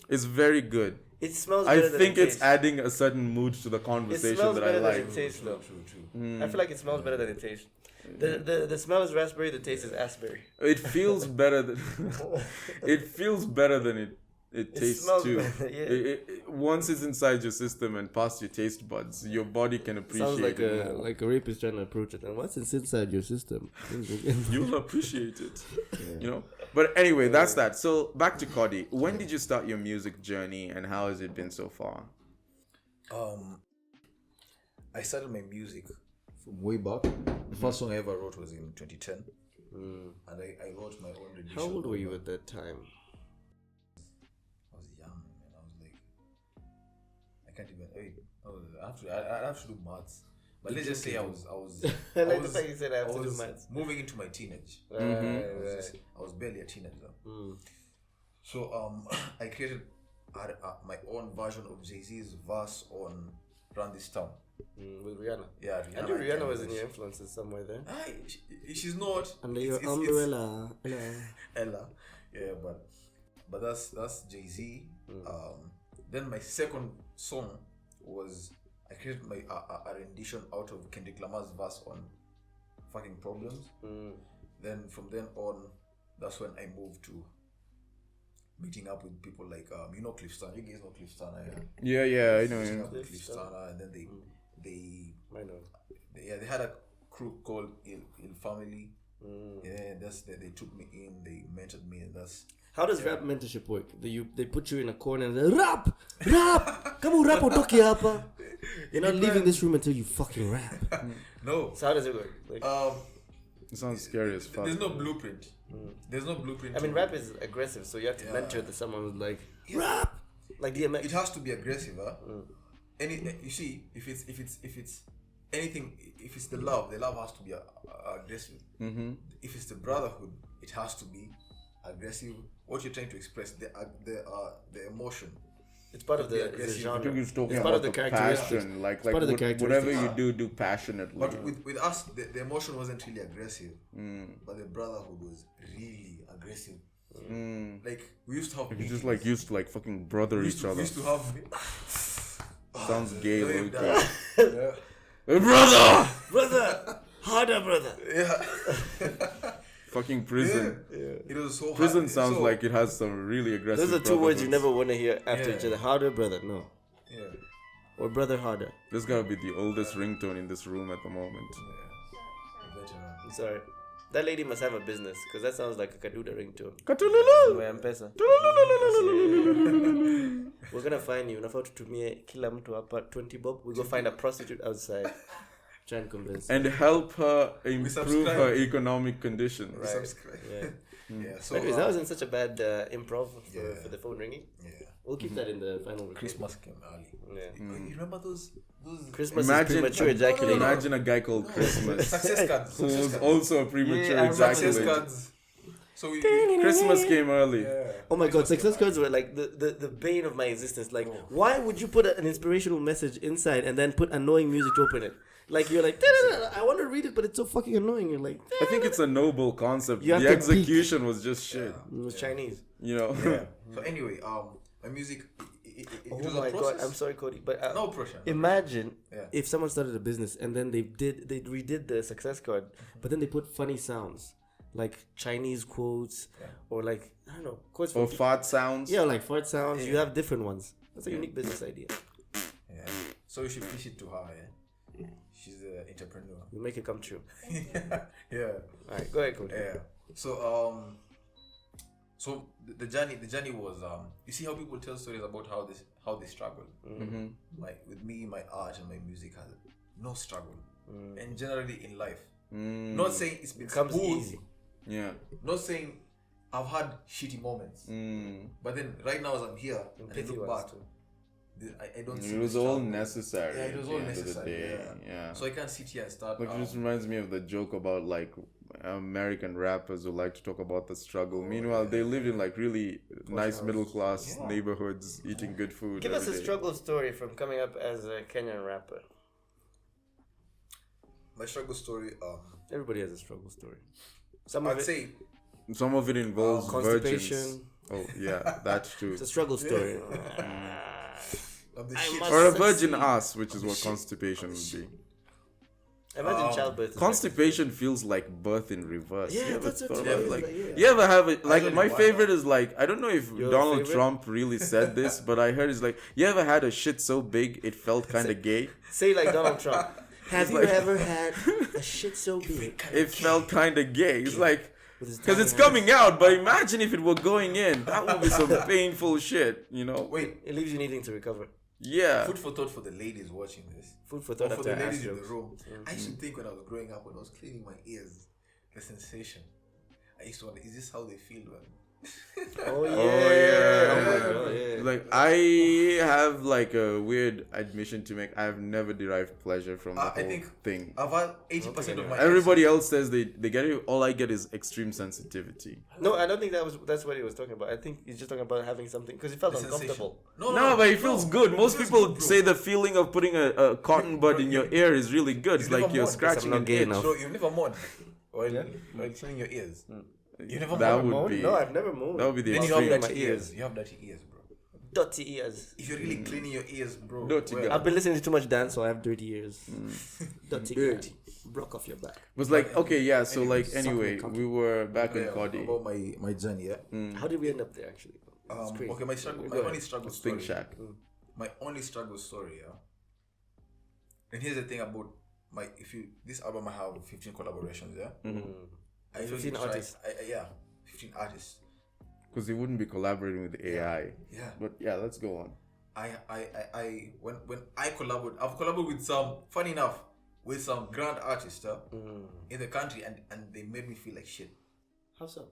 It's very good. It smells better than it tastes. it's adding a certain mood to the conversation that I like. It smells better than it tastes, though. True. I feel like it smells better than it tastes. The smell is raspberry, the taste is asperry. It feels better than it tastes too. Better, Once it's inside your system and past your taste buds, your body can appreciate Sounds like it more. like a rapist trying to approach it. And once it's inside your system, you'll appreciate it. But anyway, that's that. So back to Cody. When did you start your music journey and how has it been so far? I started my music from way back. The first song I ever wrote was in 2010. And I wrote my own rendition. How old were you at that time? I was young, man. I was like, I can't even. I have to do maths. But let's just say I was moving into my teenage. I was barely a teenager. So I created my own version of Jay-Z's verse on Run This Town. With Rihanna. Yeah, Rihanna. I knew Rihanna was in your influences somewhere there. She's not. Under your umbrella. Ella. Yeah, but that's Jay-Z. Then my second song was I created my a rendition out of Kendrick Lamar's verse on Fucking Problems. Then from then on, that's when I moved to meeting up with people like Cliff Starner. You guys know Cliff Starner, yeah? Yeah, I know meeting him. up with Cliff Starner, and then they had a crew called Il Family. Yeah, they took me in, they mentored me, and that's. How does rap mentorship work? They put you in a corner and they rap! Come on, rap otoki hapa. You're not leaving this room until you fucking rap. No. So how does it work? Like, it sounds scary as fuck. There's no blueprint. There's no blueprint. I mean, rap is aggressive, so you have to mentor someone who's like, rap! Like DMX. It has to be aggressive, huh? You see, if it's anything, if it's the love has to be aggressive. If it's the brotherhood, it has to be aggressive. What you're trying to express, the emotion. It's part of the genre. I think he's talking part of about the the passion, like whatever you do passionately. But with us, the emotion wasn't really aggressive, but the brotherhood was really aggressive. Like we used to have. You just like used to like fucking brother each other. We used to have. Sounds gay, okay. Yeah. Brother, harder, brother. Yeah. Fucking prison. Yeah. It was so hard. Prison sounds like it has some really aggressive. Those are two words you never want to hear after each other. Harder, brother. No. Yeah. Or brother harder. This gotta be the oldest ringtone in this room at the moment. Yeah. I'm sorry. That lady must have a business because that sounds like a Kaduda ringtone. Katululu. M-Pesa. We're gonna find you. Unafaa tutumie kila mtu hapa 20 bob. We go find a prostitute outside. Try and convince. And help her improve her economic conditions. Right. Yeah. Yeah. So Anyways, that wasn't such a bad improv Yeah. for the phone ringing. yeah. We'll keep that in the final recording. Christmas came early. Yeah. You remember those Christmas Imagine- is premature No, ejaculation. Imagine a guy called Christmas success cards? who Success was cards. also a premature Yeah, I remember Success ejaculator. cards. So we Christmas came early. yeah. Oh my god, Christmas success came cards were like the bane of my existence. Like, Oh. why would you put an inspirational message inside and then put annoying music to open it? Like, you're like, "Da-da-da-da, I want to read it, but it's so fucking annoying. You're like, I think it's a noble concept. You have The to execution was just shit. Yeah. it was Chinese. You know. Yeah. So anyway, my music. It Oh was my a god, process. I'm sorry, Cody, but No pressure. imagine Yeah. if someone started a business and then they redid the success card, but then they put funny sounds like Chinese quotes or like, I don't know, quotes Or from fart sounds. yeah, like fart sounds. You Yeah. have different ones. That's a unique business idea. Yeah. So you should pitch it to her. Yeah. She's an entrepreneur. You make it come true. Yeah. All right, go ahead, Cody. Yeah. So the journey was you see how people tell stories about how they struggle. Mm-hmm. Like with me, my art and my music has no struggle, and generally in life. Not saying it's been It comes smooth. easy. Yeah. Not saying I've had shitty moments, but then right now as I'm here and I Pithy look ones back, too. I don't see It was the all struggle. necessary. Yeah, it was at all the end of the necessary. day. Yeah. Yeah. So I can't sit here and start. Like, it just reminds me of the joke about like American rappers who like to talk about the struggle. Meanwhile, they lived in like really nice middle class neighborhoods, eating good food. Give us every a day. struggle story from coming up as a Kenyan rapper. My struggle story. Everybody has a struggle story. Some I'd of it, say Some of it involves constipation. virgins. Oh yeah, that's true. It's a struggle story. of the I shit. must- Or a virgin succeed. ass, which is what constipation would be. Imagine childbirth. is Constipation feels like birth in reverse. Yeah, You ever that's what thought it about is, it? Like, like, yeah. you ever have it? Like, Actually, my why favorite not? is like, I don't know if Your Donald favorite? Trump really said this, but I heard it's like, you ever had a shit so big it felt kind of gay? like- Say like Donald Trump. Have you like- ever had a shit so big? It felt kind of gay. It's like, With his because tiny it's hands? coming out, but imagine if it were going in. That would be some painful shit, you know? Wait, It leaves you needing to recover. Yeah. food for thought for the ladies watching this. Food for Or thought for after the ass ladies in the jokes. room. I used to think when I was growing up, when I was cleaning my ears, the sensation. I used to wonder, is this how they feel when? Oh yeah. Oh yeah. Oh my god, yeah. Like, I have like a weird admission to make. I have never derived pleasure from the I whole think thing. I've had 80% of my Everybody else says they get it. All I get is extreme sensitivity. No, I don't think that's what he was talking about. I think he's just talking about having something because he felt The sensation. uncomfortable. No, but it feels good. Most feels people good, bro. say the feeling of putting a cotton bud in your ear is really good. It's You've like never you're moaned, scratching I'm an not gay itch. enough. So you've never moaned while cleaning your ears. You never That moaned. would Moan? be. No, I've never moaned. That would be the Then you have extreme. my dirty ears. ears. You have dirty ears, bro. Dirty ears. If you're really cleaning your ears, bro. Dirty well, girl. I've been listening to too much dance, so I have dirty ears. Dirty, Dirty. dirty. Broke off your back. It was like, okay, yeah. So like, Suck me anyway, cock. we were back in yeah, Cody. about my journey, yeah. How did we end up there, actually? It's crazy. Okay, my struggle, Go my ahead. only struggle story. ThinkShack. My only struggle story, yeah. And here's the thing about this album I have 15 collaborations, yeah. I 15 tried- artists. 15 artists. Because he wouldn't be collaborating with AI. Yeah. But yeah, let's go on. When I collaborate, I've collaborated with some, funny enough, with some grand artists in the country, and they made me feel like shit. How so?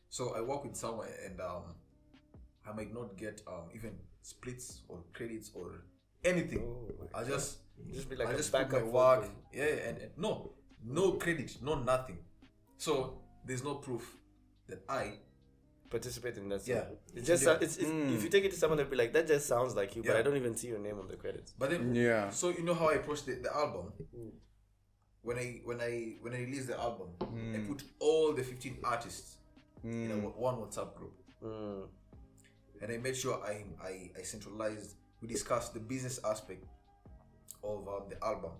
So I work with someone, and I might not get even splits or credits or anything. Oh, I just Just be like I a just put my backup work. vocal. Yeah, and no credit, no nothing. So there's no proof that I Participate in that song. Yeah. It's just Yeah. it's if you take it to someone, they'll be like, that just sounds like you, but Yeah. I don't even see your name on the credits. But then Yeah. So you know how I approached the album. When I released the album, I put all the 15 artists in one WhatsApp group, and I made sure I centralized. We discussed the business aspect of the album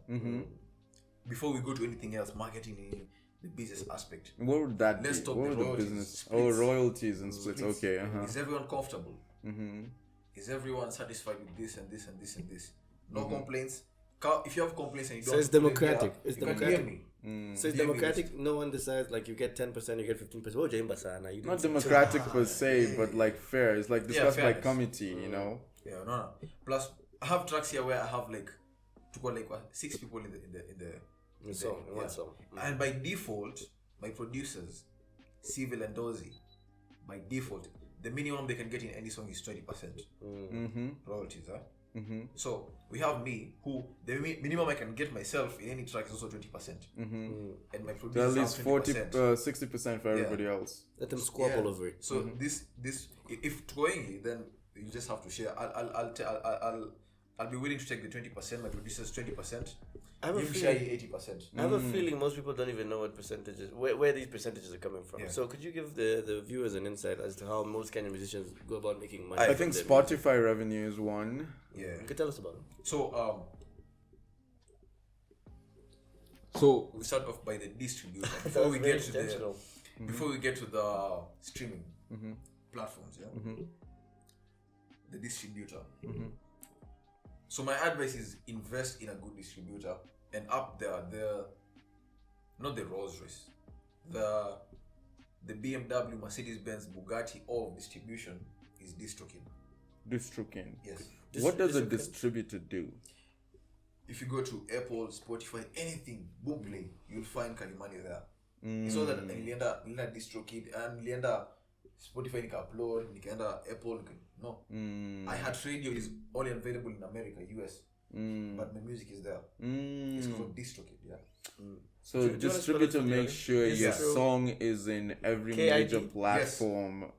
before we go to anything else, marketing, the business aspect. What would that Let's be? talk What the would the royalties, business? splits. Oh, royalties and splits. Okay. Is everyone comfortable? Is everyone satisfied with this and this and this and this? No complaints. If you have complaints and you So don't, it's democratic. yeah, It's you can democratic. DM me. So it's DM me democratic. No one decides like you get 10%, you get 15%. Oh, James Basana, you Not didn't democratic per se, but like fair. It's like discussed by fairness. committee, you know. Yeah, no. Plus, I have tracks here where I have like to go like 6 people in the In song, in one song. And by default, my producers Civil and Dozy, by default, the minimum they can get in any song is 20% royalties. So we have me, who the minimum I can get myself in any track is also 20%, and my producer At least 20%. 60% for everybody else. Let them squabble over it. So this if going, then you just have to share. I'll be willing to take the 20%. My producer's 20%. I have a You feeling- share 80%. I have a feeling most people don't even know what percentages, where these percentages are coming from. Yeah. So could you give the viewers an insight as to how most Kenyan musicians go about making money? I from think their Spotify revenue is one. Yeah. music? You could tell us about it. So we start off by the distributor That before was we very get to the intentional. before we get to the streaming platforms. The distributor. So my advice is invest in a good distributor, and up there, not the Rolls Royce, the BMW, Mercedes-Benz, Bugatti, all of distribution is DistroKid. DistroKid. Yes. What does a DistroKid? distributor do? If you go to Apple, Spotify, anything, Boomplay, you'll find Kalimani there. It's not that nilienda DistroKid and nilienda Spotify nika-upload, nikaenda Apple, no. iHeartRadio is only available in America, US, but my music is there. It's called DistroKid, So Do you wanna spell it distributor for the makes audience? sure Yes, your sir. song is in every KID? major platform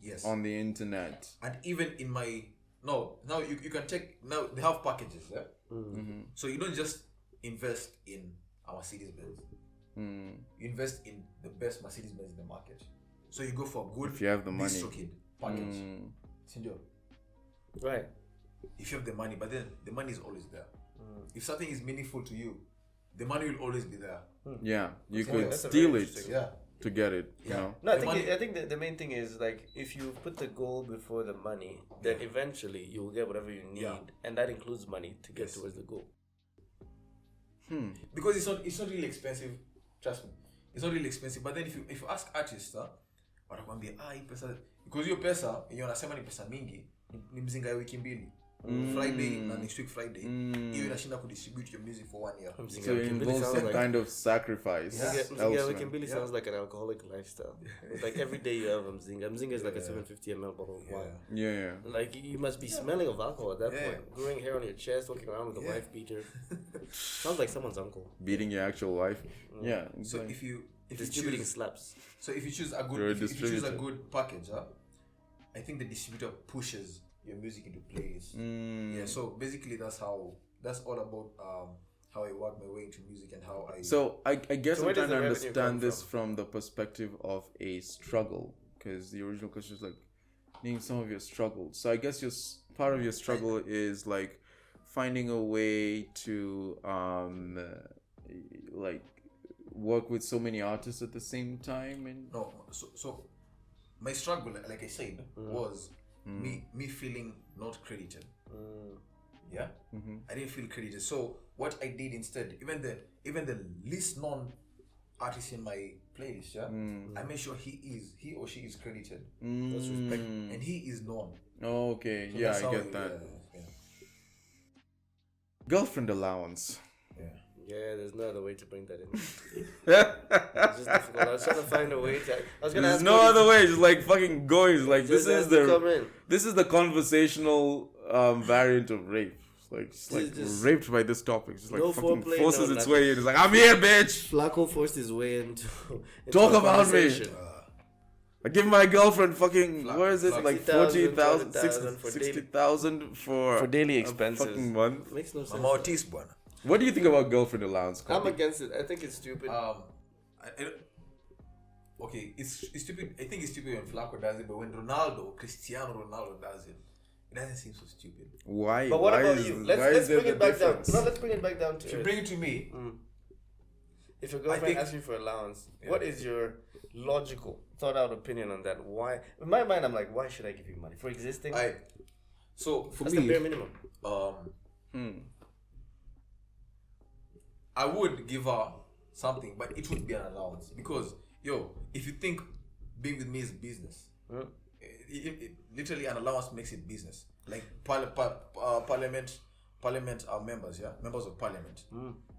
Yes. on the internet. And even in my now you can take, now they have packages, so you don't just invest in a Mercedes-Benz, you invest in the best Mercedes-Benz in the market. So you go for a good If you have the money. DistroKid package. Sindio. Right. If you have the money, but then the money is always there. If something is meaningful to you, the money will always be there. Yeah, you So could that's a steal very it interesting- to get it. You Yeah. know. No, I The think money- I think the main thing is, like, if you put the goal before the money, then eventually you will get whatever you need, and that includes money to get towards the goal. Because it's not really expensive. Trust me, it's not really expensive. But then if you ask artists, watakwambia hii pesa, because hiyo pesa yenye wanasema ni pesa mingi ni mzinga ya wiki mbili. Friday na next week Friday, hiyo inashinda kudistribute your music for 1 year. So it involves some kind of sacrifice. Mzinga Wiki Mbili sounds like an alcoholic lifestyle. It's like every day you have a mzinga. Mzinga is like a 750 ml bottle of wine. Yeah. Like, you must be smelling of alcohol at that point. Growing hair on your chest, walking around with a wife beater. Sounds like someone's uncle. Beating your actual wife. Yeah. So if you Distributing choose, slaps. so if you choose a You're a good if you choose a distributor. good package, I think the distributor pushes your music into playlists. Yeah, so basically that's all about how I work my way into music and how I. So I guess So I'm where does trying to the revenue come understand this from the perspective of a struggle, because the original question is like needing some of your struggles. So I guess part of your struggle is like finding a way to like work with so many artists at the same time. And No, so my struggle, like I said, was me feeling not credited. Yeah, I didn't feel credited. So what I did instead, even the least known artist in my playlist, I made sure he or she is credited. That's respect, and he is known. Oh, okay, So yeah, that's I how get that. Yeah. Girlfriend allowance. Yeah, there's no other way to bring that in. It's just difficult. I was trying to find a way to. I was gonna There's ask no you if- other way. Just like fucking going. It's like Just this is has to come in. this is the conversational variant of rape. It's like Just raped by this topic. Just like no fucking foreplay, forces no its nothing. way in. It's like, I'm here, bitch. Flacco forced his way into Talk a about me. conversation. I give my girlfriend fucking where is it? Flack. Like 60,000, 40,000, 40,000 for 60,000 for daily a expenses. fucking month. Makes no sense. I'm autist, bwana. What do you think about girlfriend allowance? I'm Kobe? against it. I think it's stupid. Okay, it's stupid. I think it's stupid when Flacco does it, but when Cristiano Ronaldo does it, it doesn't seem so stupid. Why? But what why about is, you? why Let's is there bring the it back down. difference? No, let's bring it back down to If you earth. bring it to me, If your girlfriend think- asks you for allowance, what is your logical, thought out opinion on that? Why? In my mind, I'm like, why should I give you money for existing? so for That's the me, bare minimum. I would give her something, but it would be an allowance because, if you think being with me is business, it literally an allowance makes it business. Like parliament are members, members of parliament.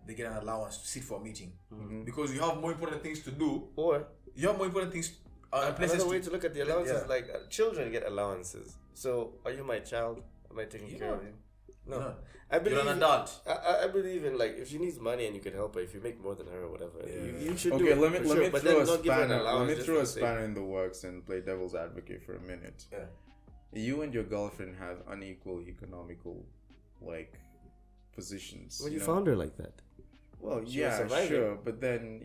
They get an allowance to sit for a meeting because you have more important things to do. Or You have more important things. Another way to look at the allowances, yeah. like children get allowances. So, are you my child? Am I taking care of you? No. I believe You're an adult. I believe in, like, if she needs money and you can help her, if you make more than her or whatever, you should do Okay, it. let me But throw then a not give her an spanner. Let allowance me just throw for a the sake. spanner in the works and play devil's advocate for a minute. Yeah. You and your girlfriend have unequal economical, like, positions. Well, you know? found her like that. Well, She was yeah, surviving. sure, but then,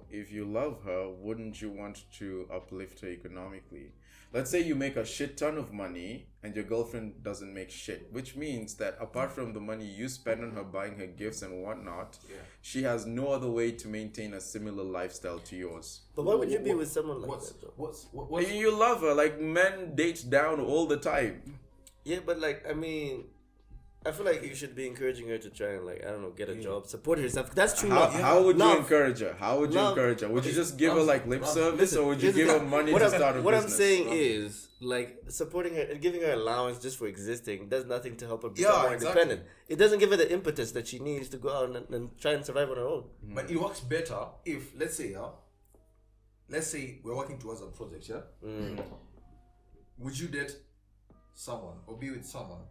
if you love her, wouldn't you want to uplift her economically? Let's say you make a shit ton of money and your girlfriend doesn't make shit, which means that apart from the money you spend on her buying her gifts and whatnot, she has no other way to maintain a similar lifestyle to yours. But why would you be with someone like that, though? What's You love her, like men date down all the time. Yeah, but, like, I mean, I feel like you should be encouraging her to try and, like, I don't know, get a job, support herself. That's true love. How would you Love. encourage her? How would you Love. encourage her? Would you Okay, just give her like lip service, Listen, or would you here's give the her thing. money What to I'm- start a What business? I'm saying is, like, supporting her and giving her allowance just for existing does nothing to help her become Yeah, more exactly. independent. It doesn't give her the impetus that she needs to go out and try and survive on her own. But it works better if, let's say we're working towards a project, yeah? Would you date someone or be with someone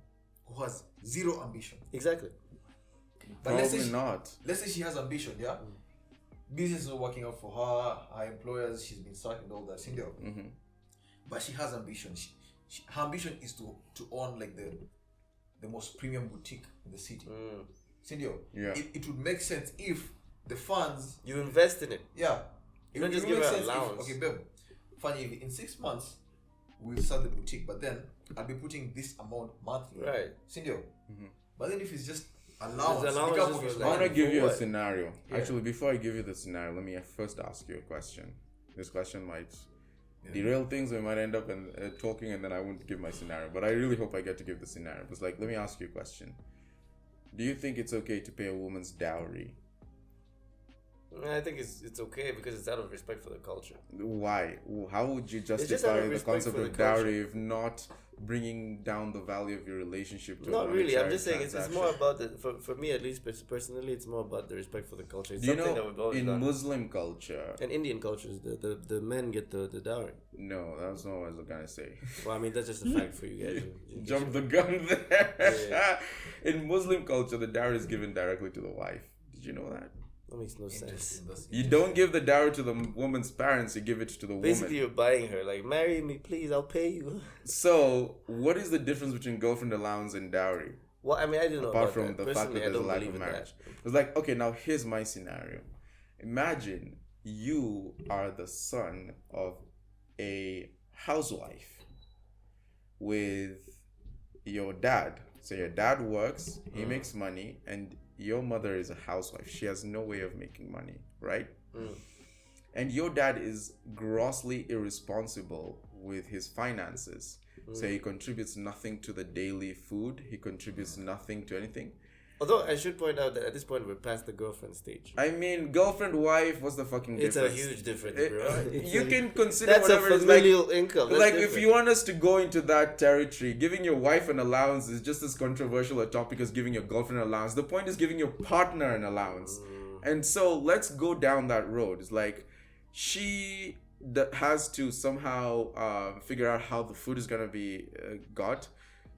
who has zero ambition? Exactly. But let's Probably say not. let's say she has ambition, yeah? Business is not working out for her employers, she's been sacked and all that, Cindy. But she has ambition. Her ambition is to own, like, the most premium boutique in the city. Cindy, Yeah. it would make sense if the funds, You invest in it. yeah. You don't It just would give make her sense if- allowance. okay, babe. Funny, if in 6 months we'll start the boutique, but then I'll be putting this amount monthly. Right. Cindy. But then if it's just allowance, It's allowance you can't just put for, your I like, want to give you a what? scenario. Yeah. Actually, before I give you the scenario, let me first ask you a question. This question might derail things. We might end up talking, and then I won't give my scenario. But I really hope I get to give the scenario. Because, like, let me ask you a question. Do you think it's okay to pay a woman's dowry? I think it's okay because it's out of respect for the culture. Why? How would you just out of justify the respect concept for of the culture. dowry if not bringing down the value of your relationship to a Not really. I'm monetary just saying it's transaction? more about for me at least personally, it's more about the respect for the culture. It's Do you something that know we've always in done. Muslim culture? And Indian cultures, the men get the dowry. No, that's not what I was gonna say. Well, I mean that's just a fact for you guys. Jump the gun there. Yeah. In Muslim culture, the dowry is given directly to the wife. Did you know that? That makes no sense. You don't give the dowry to the woman's parents, you give it to the Basically, woman. you're buying her. Like, marry me, please. I'll pay you. So, what is the difference between girlfriend allowance and dowry? Well, I mean, I didn't know Apart about from that. the fact that Personally, I there's a don't lack believe of in marriage. that. It's like, okay, now here's my scenario. Imagine you are the son of a housewife with your dad. So your dad works, he makes money, and your mother is a housewife. She has no way of making money, right? And your dad is grossly irresponsible with his finances. So he contributes nothing to the daily food. He contributes nothing to anything. Although I should point out that at this point we're past the girlfriend stage. I mean, girlfriend, wife, what's the fucking It's difference? a huge difference, bro. It's You a- can consider That's a whatever it is. Like, familial income. That's like if different. you want us to go into that territory, giving your wife an allowance is just as controversial a topic as giving your girlfriend an allowance. The point is giving your partner an allowance. And so let's go down that road. It's like she has to somehow figure out how the food is going to be got.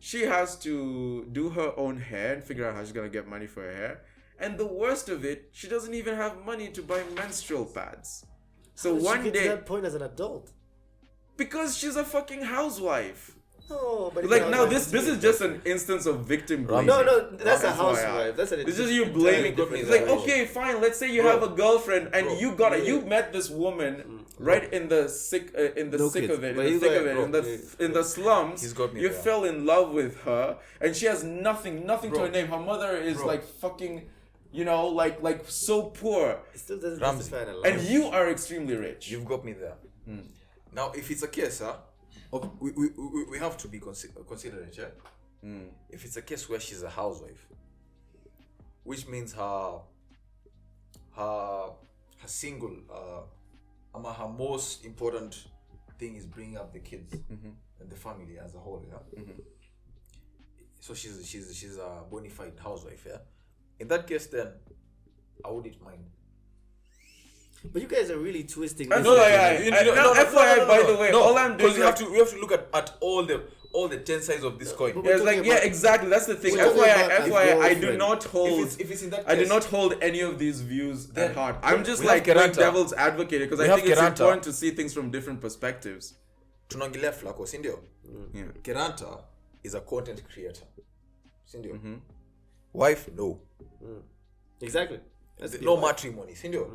She has to do her own hair and figure out how she's going to get money for her hair. And the worst of it, she doesn't even have money to buy menstrual pads. So How did she one get to day, that point as an adult. because she's a fucking housewife. No, but Like now, this is just an instance of victim blaming. No, that's a FYI. housewife. That's an It's just you entirely blaming. different It's like, situation. okay, fine. Let's say you Bro. have a girlfriend and Bro. you met this woman right in the sick No thick kids. of it, But in the you thick got- of it, bro, in the slums. He's got me You there. fell in love with her, and she has nothing to Bro. her name. Her mother is Bro. like fucking, like so poor, It still doesn't Ramsey. justify an and allowance. you are extremely rich. You've got me there. Now, if it's a case, we have to be considerate, yeah? If it's a case where she's a housewife, which means her single, her most important thing is bringing up the kids and the family as a whole, yeah? So she's a bona fide housewife, yeah? In that case, then, I wouldn't mind. But you guys are really twisting. No, this. FYI, by the way, all I'm doing because we have to look at all the 10 sides of this coin. But Yeah, it's like exactly. That's the thing. We're talking about FYI, I do girlfriend. not hold. If it's in that I do case, not hold any of these views Then at heart. I'm just we like have playing Keranta. devil's advocate because We I have think it's Keranta. important to see things from different perspectives. tunaongelea Flacco, si ndio? Yeah. Keranta is a content creator. Si ndio? Mm-hmm. Wife, no. Exactly. That's No the- matrimony, si ndio?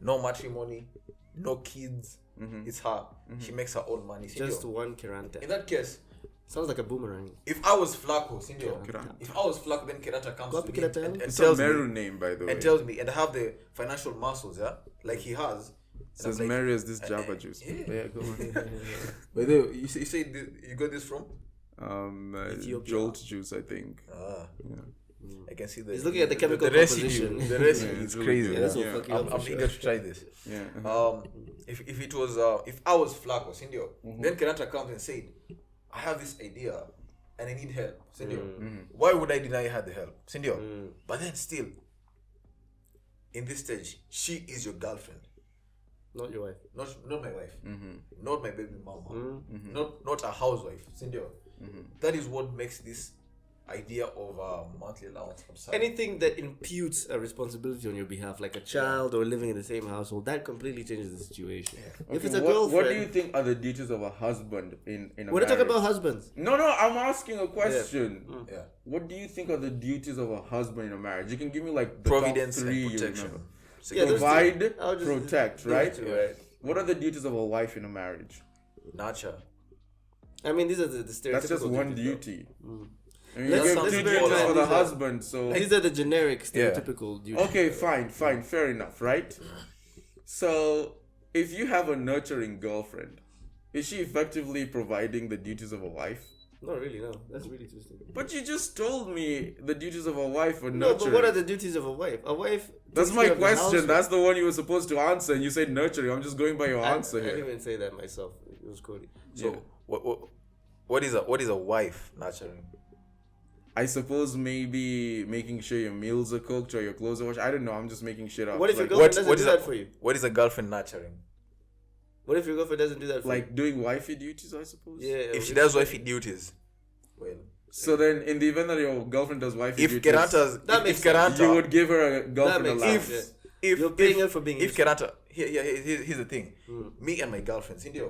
No matrimony, no kids. It's her. She makes her own money, si Just ndio? one Keranta. In that case, Sounds like a boomerang. if I was Flacco, si ndio? Keranta. If I was Flacco, then Keranta comes Go to pick me it up, and It's a tells Meru me, name, by the way. and tells me, and I have the financial muscles, yeah, like he has. And I'm Says like, Mary is this Java juice. yeah. Go on. By the way, you say you got this from? Ethiopia. Jolt juice, I think. I can see the. He's looking at the chemical residue. composition. The residue Yeah, is it's really crazy. good. Yeah, that's yeah. what fuck you up I'm for eager sure. to try this. Yeah. If it was if I was Flacco, Sindio, then Keranta comes and said, I have this idea and I need help, Sindio. Why would I deny I had the help, Sindio? But then still, in this stage, she is your girlfriend, Not your wife. not my wife, not my baby mama, not a housewife, Sindio. That is what makes this idea of monthly allowance absurd. Anything that imputes a responsibility on your behalf, like a child or living in the same household, that completely changes the situation. If it's a girlfriend, what do you think are the duties of a husband in a we're not talking marriage? about husbands. No, I'm asking a question. Yeah. What do you think are the duties of a husband in a marriage? You can give me like the Providence top 3 and you protection. remember. Yeah, those two. Provide, I'll just- protect, those right? two, right? What are the duties of a wife in a marriage? Nurture. I mean, these are the stereotypical. That's just one duties, duty. I mean, Let's- you give let's two bear in duties mind for the these are- husband, so... though. These are the generic Yeah. stereotypical duties. Okay, fine, fair enough, right? So, if you have a nurturing girlfriend, is she effectively providing the duties of a wife? Not really, no. That's really twisted. But you just told me the duties of a wife were No, nurturing. but what are the duties of a wife? A wife. That's takes my care of the question. household. That's the one you were supposed to answer, and you said nurturing. I'm just going by your answer I didn't here. even say that myself. It was Cody. So Yeah. what is a wife nurturing? I suppose maybe making sure your meals are cooked or your clothes are washed. I don't know. I'm just making shit up. What if your like, girlfriend doesn't do that for you? What is a girlfriend nurturing? What if your girlfriend doesn't do that for like doing wifey duties? I suppose. you? Yeah. If she does wifey duties, well, So then, in the event that your girlfriend does wifey if duties, Keranta's That if makes Keranta, you would give her a That girlfriend makes allowance. sense. if You're paying her for being if useful. Keranta here's the thing. Me and my girlfriend, Cindy,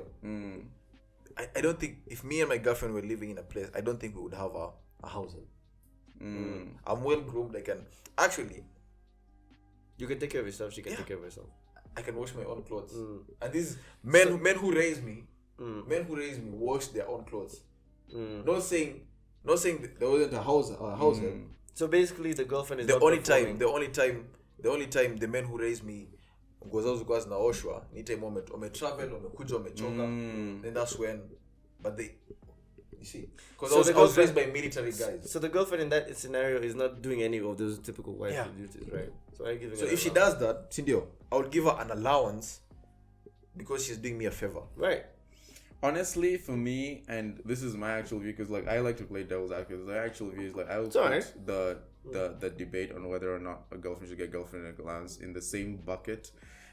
I don't think if me and my girlfriend were living in a place, I don't think we would have a household. I'm well groomed. I can actually You can take care of yourself. She can take care of herself. I can wash my own clothes. And these men who raised me, wash their own clothes. Not saying that there wasn't a household. So basically, the girlfriend is The not only performing. time the men who raised me nguo zao zilikuwa zinaoshwa ni time travel wamekuja wamechoka, then that's when, but they, you see, because So I the was raised girlfriend- by military guys. So the girlfriend in that scenario is not doing any of those typical wife Yeah. duties, right? So I'm giving. So her if she allowance. does that, Cindy, I would give her an allowance because she's doing me a favor. right? Honestly, for me, and this is my actual view, because like I like to play devil's advocate. My actual view is like I will It's put alright. the debate on whether or not a girlfriend should get girlfriend allowance in the same bucket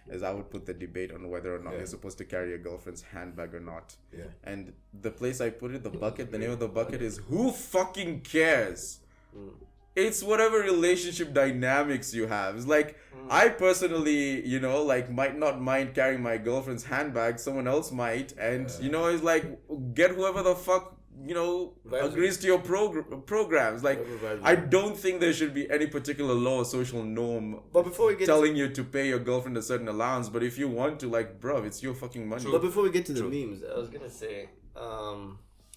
as I would put the debate on whether or not you're supposed to carry a girlfriend's handbag or not. Yeah. And the place I put it, the bucket, the name of the bucket is who fucking cares? It's whatever relationship dynamics you have. It's like I personally, like might not mind carrying my girlfriend's handbag. Someone else might, and it's like get whoever the fuck agrees to your programs. Like Whatever vibes I you. don't think there should be any particular law or social norm But before we get telling you to pay your girlfriend a certain allowance. But if you want to, like, bro, it's your fucking money. But before we get to the memes, I was gonna say,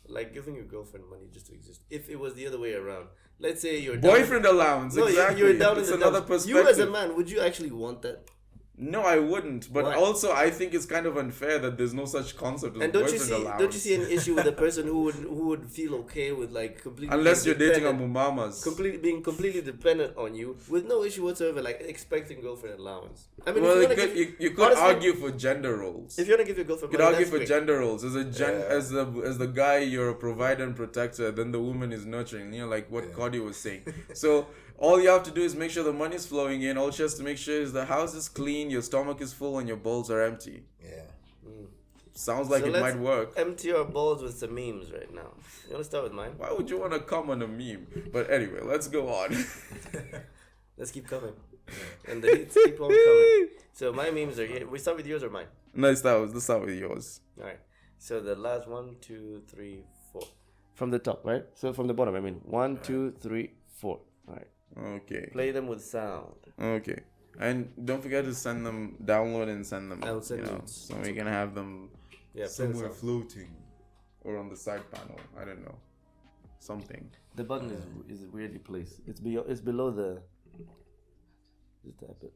like giving your girlfriend money just to exist. If it was the other way around, let's say you're Boyfriend allowance, No, exactly. you're down It's in the another dumps. perspective. You as a man, would you actually want that? No, I wouldn't. But Why? also, I think it's kind of unfair that there's no such concept as And don't you boyfriend see? allowance. Don't you see an issue with a person who would feel okay with like completely Unless you're dating a dependent- mumamas. being completely dependent on you with no issue whatsoever, like expecting girlfriend allowance. I mean, Well, if you, wanna you could honestly, argue for gender roles. if you want to give your girlfriend You could money, argue that's for great. gender roles. As the guy, you're a provider and protector. Then the woman is nurturing. Like what Cody was saying. So all you have to do is make sure the money's flowing in. All she has to make sure is the house is clean, your stomach is full, and your bowls are empty. Yeah. Sounds like So it let's might work. Empty our bowls with some memes right now. You want to start with mine? Why would you want to come on a meme? But anyway, let's go on. Let's keep coming. And the hits keep on coming. So my memes are here. We start with yours or mine? No, let's start with yours. All right. So the last 1, 2, 3, 4. From the top, right? So from the bottom, I mean 1, 2, 3, 4. All right. Okay. Play them with sound. Okay. And don't forget to send them, download and send them. I'll send you. So we can have them somewhere floating or on the side panel. I don't know. Something. The button is weirdly placed. It's below the. Just tap it.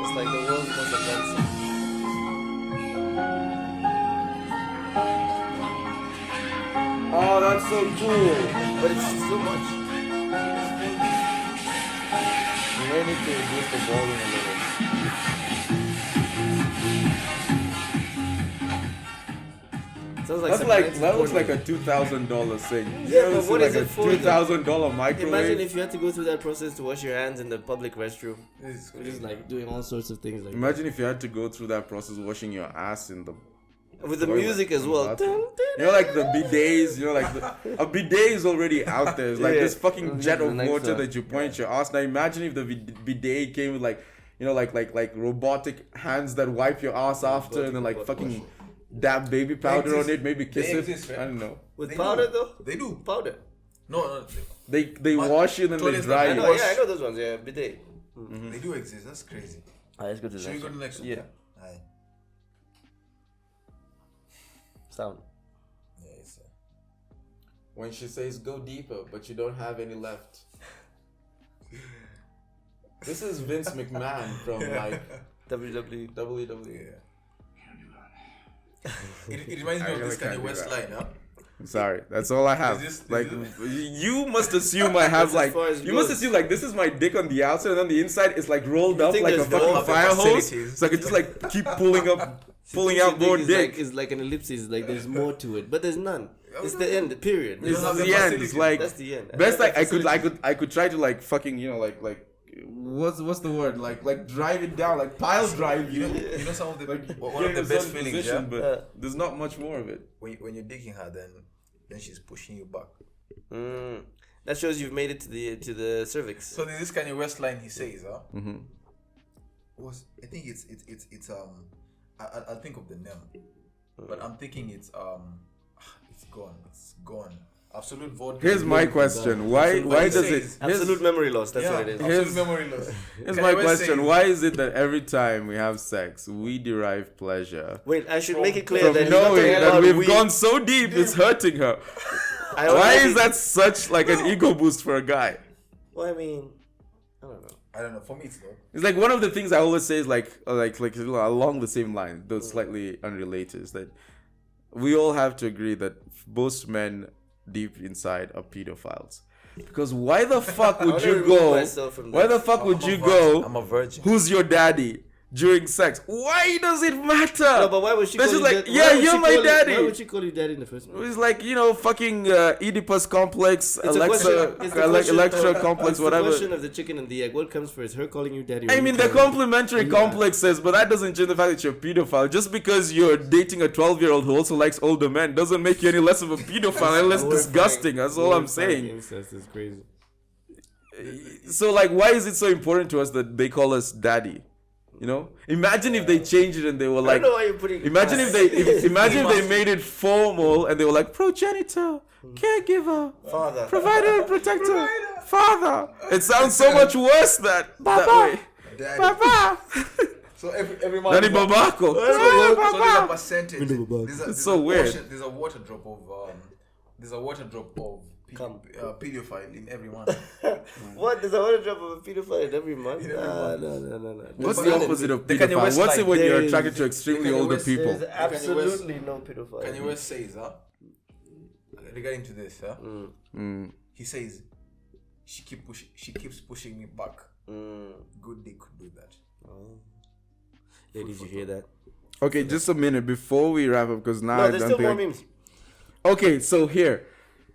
It's like the world's most advanced song. Oh, that's so cool! But it's so much. You may need to reduce the volume a little. Sounds like That looks like a $2,000 thing. Yeah, but what is it for? $2,000 microwave. Imagine if you had to go through that process to wash your hands in the public restroom. Which is like doing all sorts of things like Imagine if you had to go through that process washing your ass in the that. With the music as well. You know, like the bidets, a bidet is already out there. It's like this fucking jet of water that you point your ass. Now imagine if the bidet came with like robotic hands that wipe your ass after and then like fucking dab baby powder on it, maybe kiss it. Exist, right? I don't know. With powder though? They do. Powder. No. They wash it and they dry I it. know, I know those ones, yeah, bidet. They do exist. That's crazy. Alright, let's go to the Should we next go to one. the next one? Yeah. Aye. Sound. Yeah, it's When she says go deeper, but you don't have any left. This is Vince McMahon from like WWE. WWE. It reminds me of this Kanye West line, huh? I'm sorry, that's all I have. You must assume I have That's as far as it you must goes. assume like this is my dick on the outside and on the inside it's like rolled up think like a there's fucking all fire the hose. facilities. So I could just like keep pulling out more dick. Is like an ellipsis, like there's more to it, but there's none. It's the end, period. It's have the the end. facility. It's like That's the end. best like I could try to like fucking like what's the word like drive it down like pile drive You know some of the one get of the in best some feelings, position, yeah? but there's not much more of it. When you're digging her, then she's pushing you back. That shows you've made it to the cervix. So there's this Kanye West line he says, huh? Mm-hmm. I think it's I'll think of the name, but I'm thinking it's gone. Absolute vodka. Here's my question: Why does it? Absolute memory loss. That's what it is. Absolute memory loss. Here's Kanye my West question: says- Why is it that every time we have sex, we derive pleasure Wait, I should make it clear from that he's not knowing talking that about we've weed. gone so deep, it's hurting her? Why is that such like an ego boost for a guy? Well, I mean, I don't know. I don't know. For me, it's not. It's like one of the things I always say is like along the same line, though slightly unrelated, is that we all have to agree that most men deep inside are pedophiles. Because why the fuck would wanna you remove go? myself from Why this. the fuck would I'm a you virgin. go? I'm a virgin. Who's your daddy during sex? Why does it matter? No, but why would she That's call just you like, dad- yeah, why would you're she my call you- daddy. Why would she call you daddy in the first place? It's like, fucking Oedipus complex, It's a question- it's the question Electra of- complex, it's whatever. the question of the chicken and the egg. What comes first? Her calling you daddy? Or I you mean, the calling her- complementary complexes, but that doesn't change the fact that you're a pedophile. Just because you're dating a 12-year-old who also likes older men doesn't make you any less of a pedophile, any less disgusting. That's all I'm saying. Incest is crazy. So, like, why is it so important to us that they call us daddy? Imagine if they changed it and they were I like, don't know why you're putting. imagine if they made it formal and they were like progenitor, caregiver, Father. provider and protector, father. It sounds so much worse that way. Daddy. Papa. So every man. Daddy Babako. So there's a percentage. It's so weird. There's a water drop of Come. pedophile in every man. What? There's a water drop of a pedophile in every month? In every No. What's But the then opposite of the Kanye pedophile? West What's it line, when you're there is- attracted to extremely the Kanye older West people? There's absolutely no pedophile. Kanye West says, regarding to this, he says, she keeps pushing me back. Good dick could do that. Ladies, you hear that? Okay, just a minute before we wrap up, because now No, I there's don't still think more memes. Okay, so here,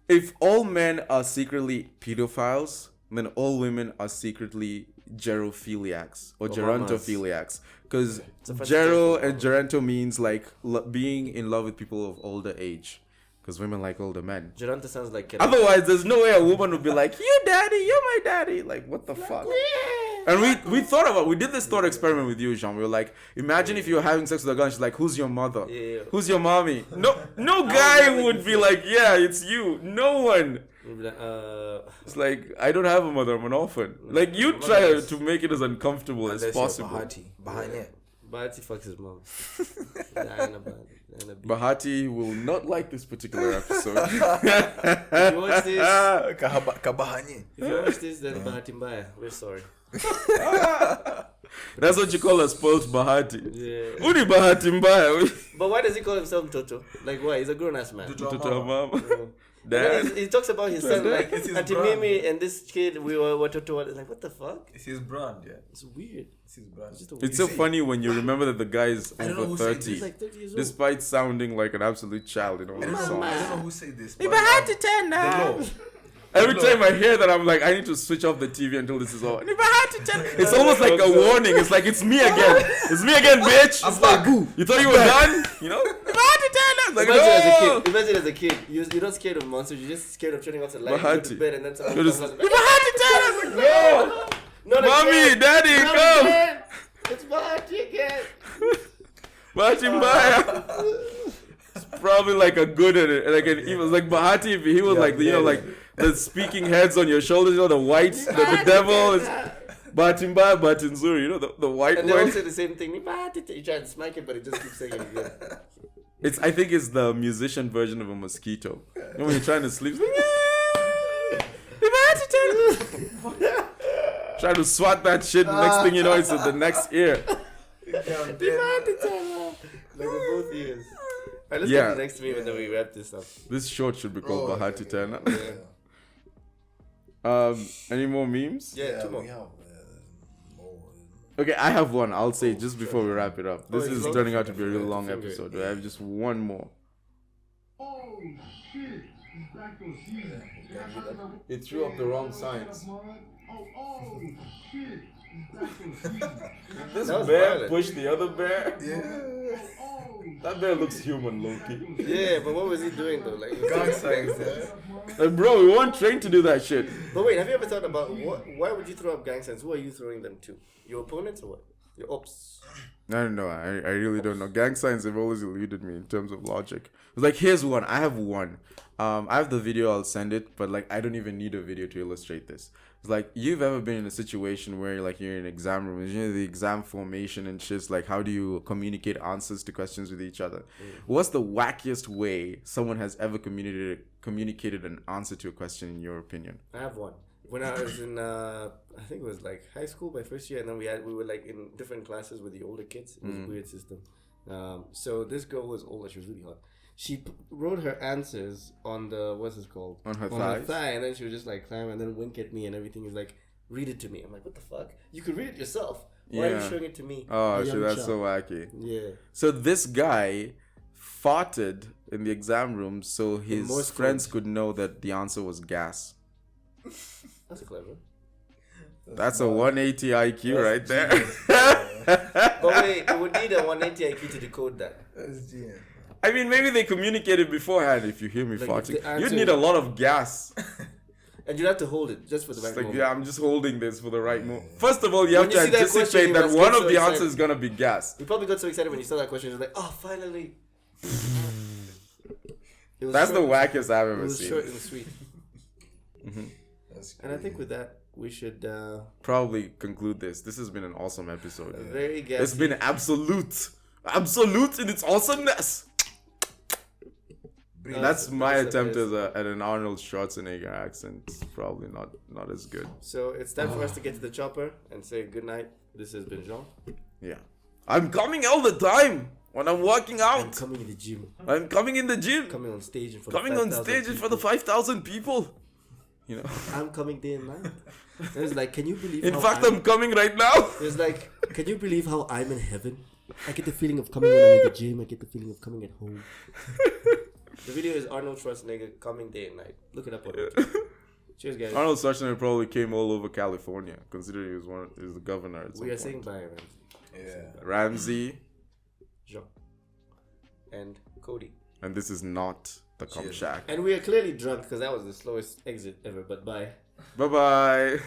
if all men are secretly pedophiles, then all women are secretly gerophiliacs or gerontophiliacs. Because gero and geronto means like being in love with people of older age. Because women like older men. Geronto sounds like... Otherwise, there's no way a woman would be like, you daddy, you're my daddy. Like, what the fuck? And we did this thought experiment with you, Jean. We were like, imagine if you were having sex with a girl and she's like, who's your mother? Yeah. Who's your mommy? No guy would be like, yeah, it's you. No one. It's like, I don't have a mother, I'm an orphan. Like, you try to make it as uncomfortable as possible. Bahati fucks his mom. Bahati will not like this particular episode. If you watch this, then Bahati Mbaya. We're sorry. That's what you call a spoiled Bahati. Yeah. Uni Bahati Mbaya. But why does he call himself Toto? Like, why? He's a grown-ass man. Toto mama. Dad. He talks about his son, like, Auntie Mimi and this kid, we were Toto. Like, what the fuck? It's his brand, yeah. It's weird. It's his brand. It's so funny when you remember that the guy is over 30. He's like 30 years old. Despite sounding like an absolute child in all his songs. I don't know who said this. Bahati Tena. Every time I hear that, I'm like, I need to switch off the TV until this is over. It's almost like a warning. It's like, it's me again. It's me again, bitch. I'm back. You thought you were done? You know? Like, Imagine as a kid, you're not scared of monsters. You're just scared of turning off the light, go to bed, and then someone comes out. No, Mommy, Daddy, come. Again. It's Bahati again. Bahati Mbaya. It's probably like a good at it. Like he was like Bahati. If he was like like the speaking heads on your shoulders. You know the white, the devil is Bahati Mbaya, Bahati Nzuri. You know the white one. And they all say the same thing. You try to smack it, but it just keeps saying it again. I think it's the musician version of a mosquito. You know, when you're trying to sleep, try to swat that shit. Next thing you know, it's in the next ear. Like with both ears. Alright, let's get to the next meme and then we wrap this up. This short should be called Bahati Tena. Any more memes? Yeah, two more. Okay, I have one. I'll say just before we wrap it up. This is turning out to be a really long episode. I have just one more. Oh shit! It threw up the wrong signs. Oh shit! This bear push the other bear? Yeah. That bear looks human, low-key. Yeah, but what was he doing though? Like, Gang signs. Like, bro, we weren't trained to do that shit. But wait, have you ever thought about why would you throw up gang signs? Who are you throwing them to? Your opponents or what? Your ops? I don't know. I really don't know. Gang signs have always eluded me in terms of logic. It's like, here's one. I have one. I have the video. I'll send it. But like, I don't even need a video to illustrate this. It's like, you've ever been in a situation where you're in an exam room, you know, the exam formation and shit, like how do you communicate answers to questions with each other? What's the wackiest way someone has ever communicated an answer to a question in your opinion? I have one. When I was in, I think it was like high school, my first year, and then we were like in different classes with the older kids. It was a weird system. So this girl was older. She was really hot. She wrote her answers on the, what's it called? On her thigh, and then she would just like climb and then wink at me and everything. Is like, read it to me. I'm like, what the fuck? You could read it yourself. Why are you showing it to me? Oh, shit, that's so wacky. Yeah. So this guy farted in the exam room so his friends could know that the answer was gas. That's clever. That's a 180 IQ right there. But wait, it would need a 180 IQ to decode that. That's genius. I mean, maybe they communicated beforehand. If you hear me farting, you'd need a lot of gas. And you'd have to hold it just for the right moment. Yeah, I'm just holding this for the right moment. First of all, you have to anticipate that question, one of the answers is gonna be gas. You probably got so excited when you saw that question. You're like, oh, finally. That's the wackiest I've ever seen. It was short and sweet. And I think with that, we should probably conclude this. This has been an awesome episode. Very gassy. It's been absolute in its awesomeness. That's my attempt at an Arnold Schwarzenegger accent. It's probably not as good. So it's time for us to get to the chopper and say goodnight. This has been Jean. Yeah. I'm coming all the time when I'm working out. I'm coming in the gym. I'm coming in the gym. Coming on stage in front of 5,000 people. You know. I'm coming day and night. It's like, can you believe? In fact, I'm coming right now. It's like, can you believe how I'm in heaven? I get the feeling of coming when I'm in the gym. I get the feeling of coming at home. video is Arnold Schwarzenegger coming day and night. Look it up on YouTube. Cheers, guys. Arnold Schwarzenegger probably came all over California, considering he was the governor at some We are point. saying bye, Ramsey. Yeah. Ramsey, Jean. And Cody. and this is not the Cheers. ThinkShack. And we are clearly drunk because that was the slowest exit ever, but bye. Bye bye.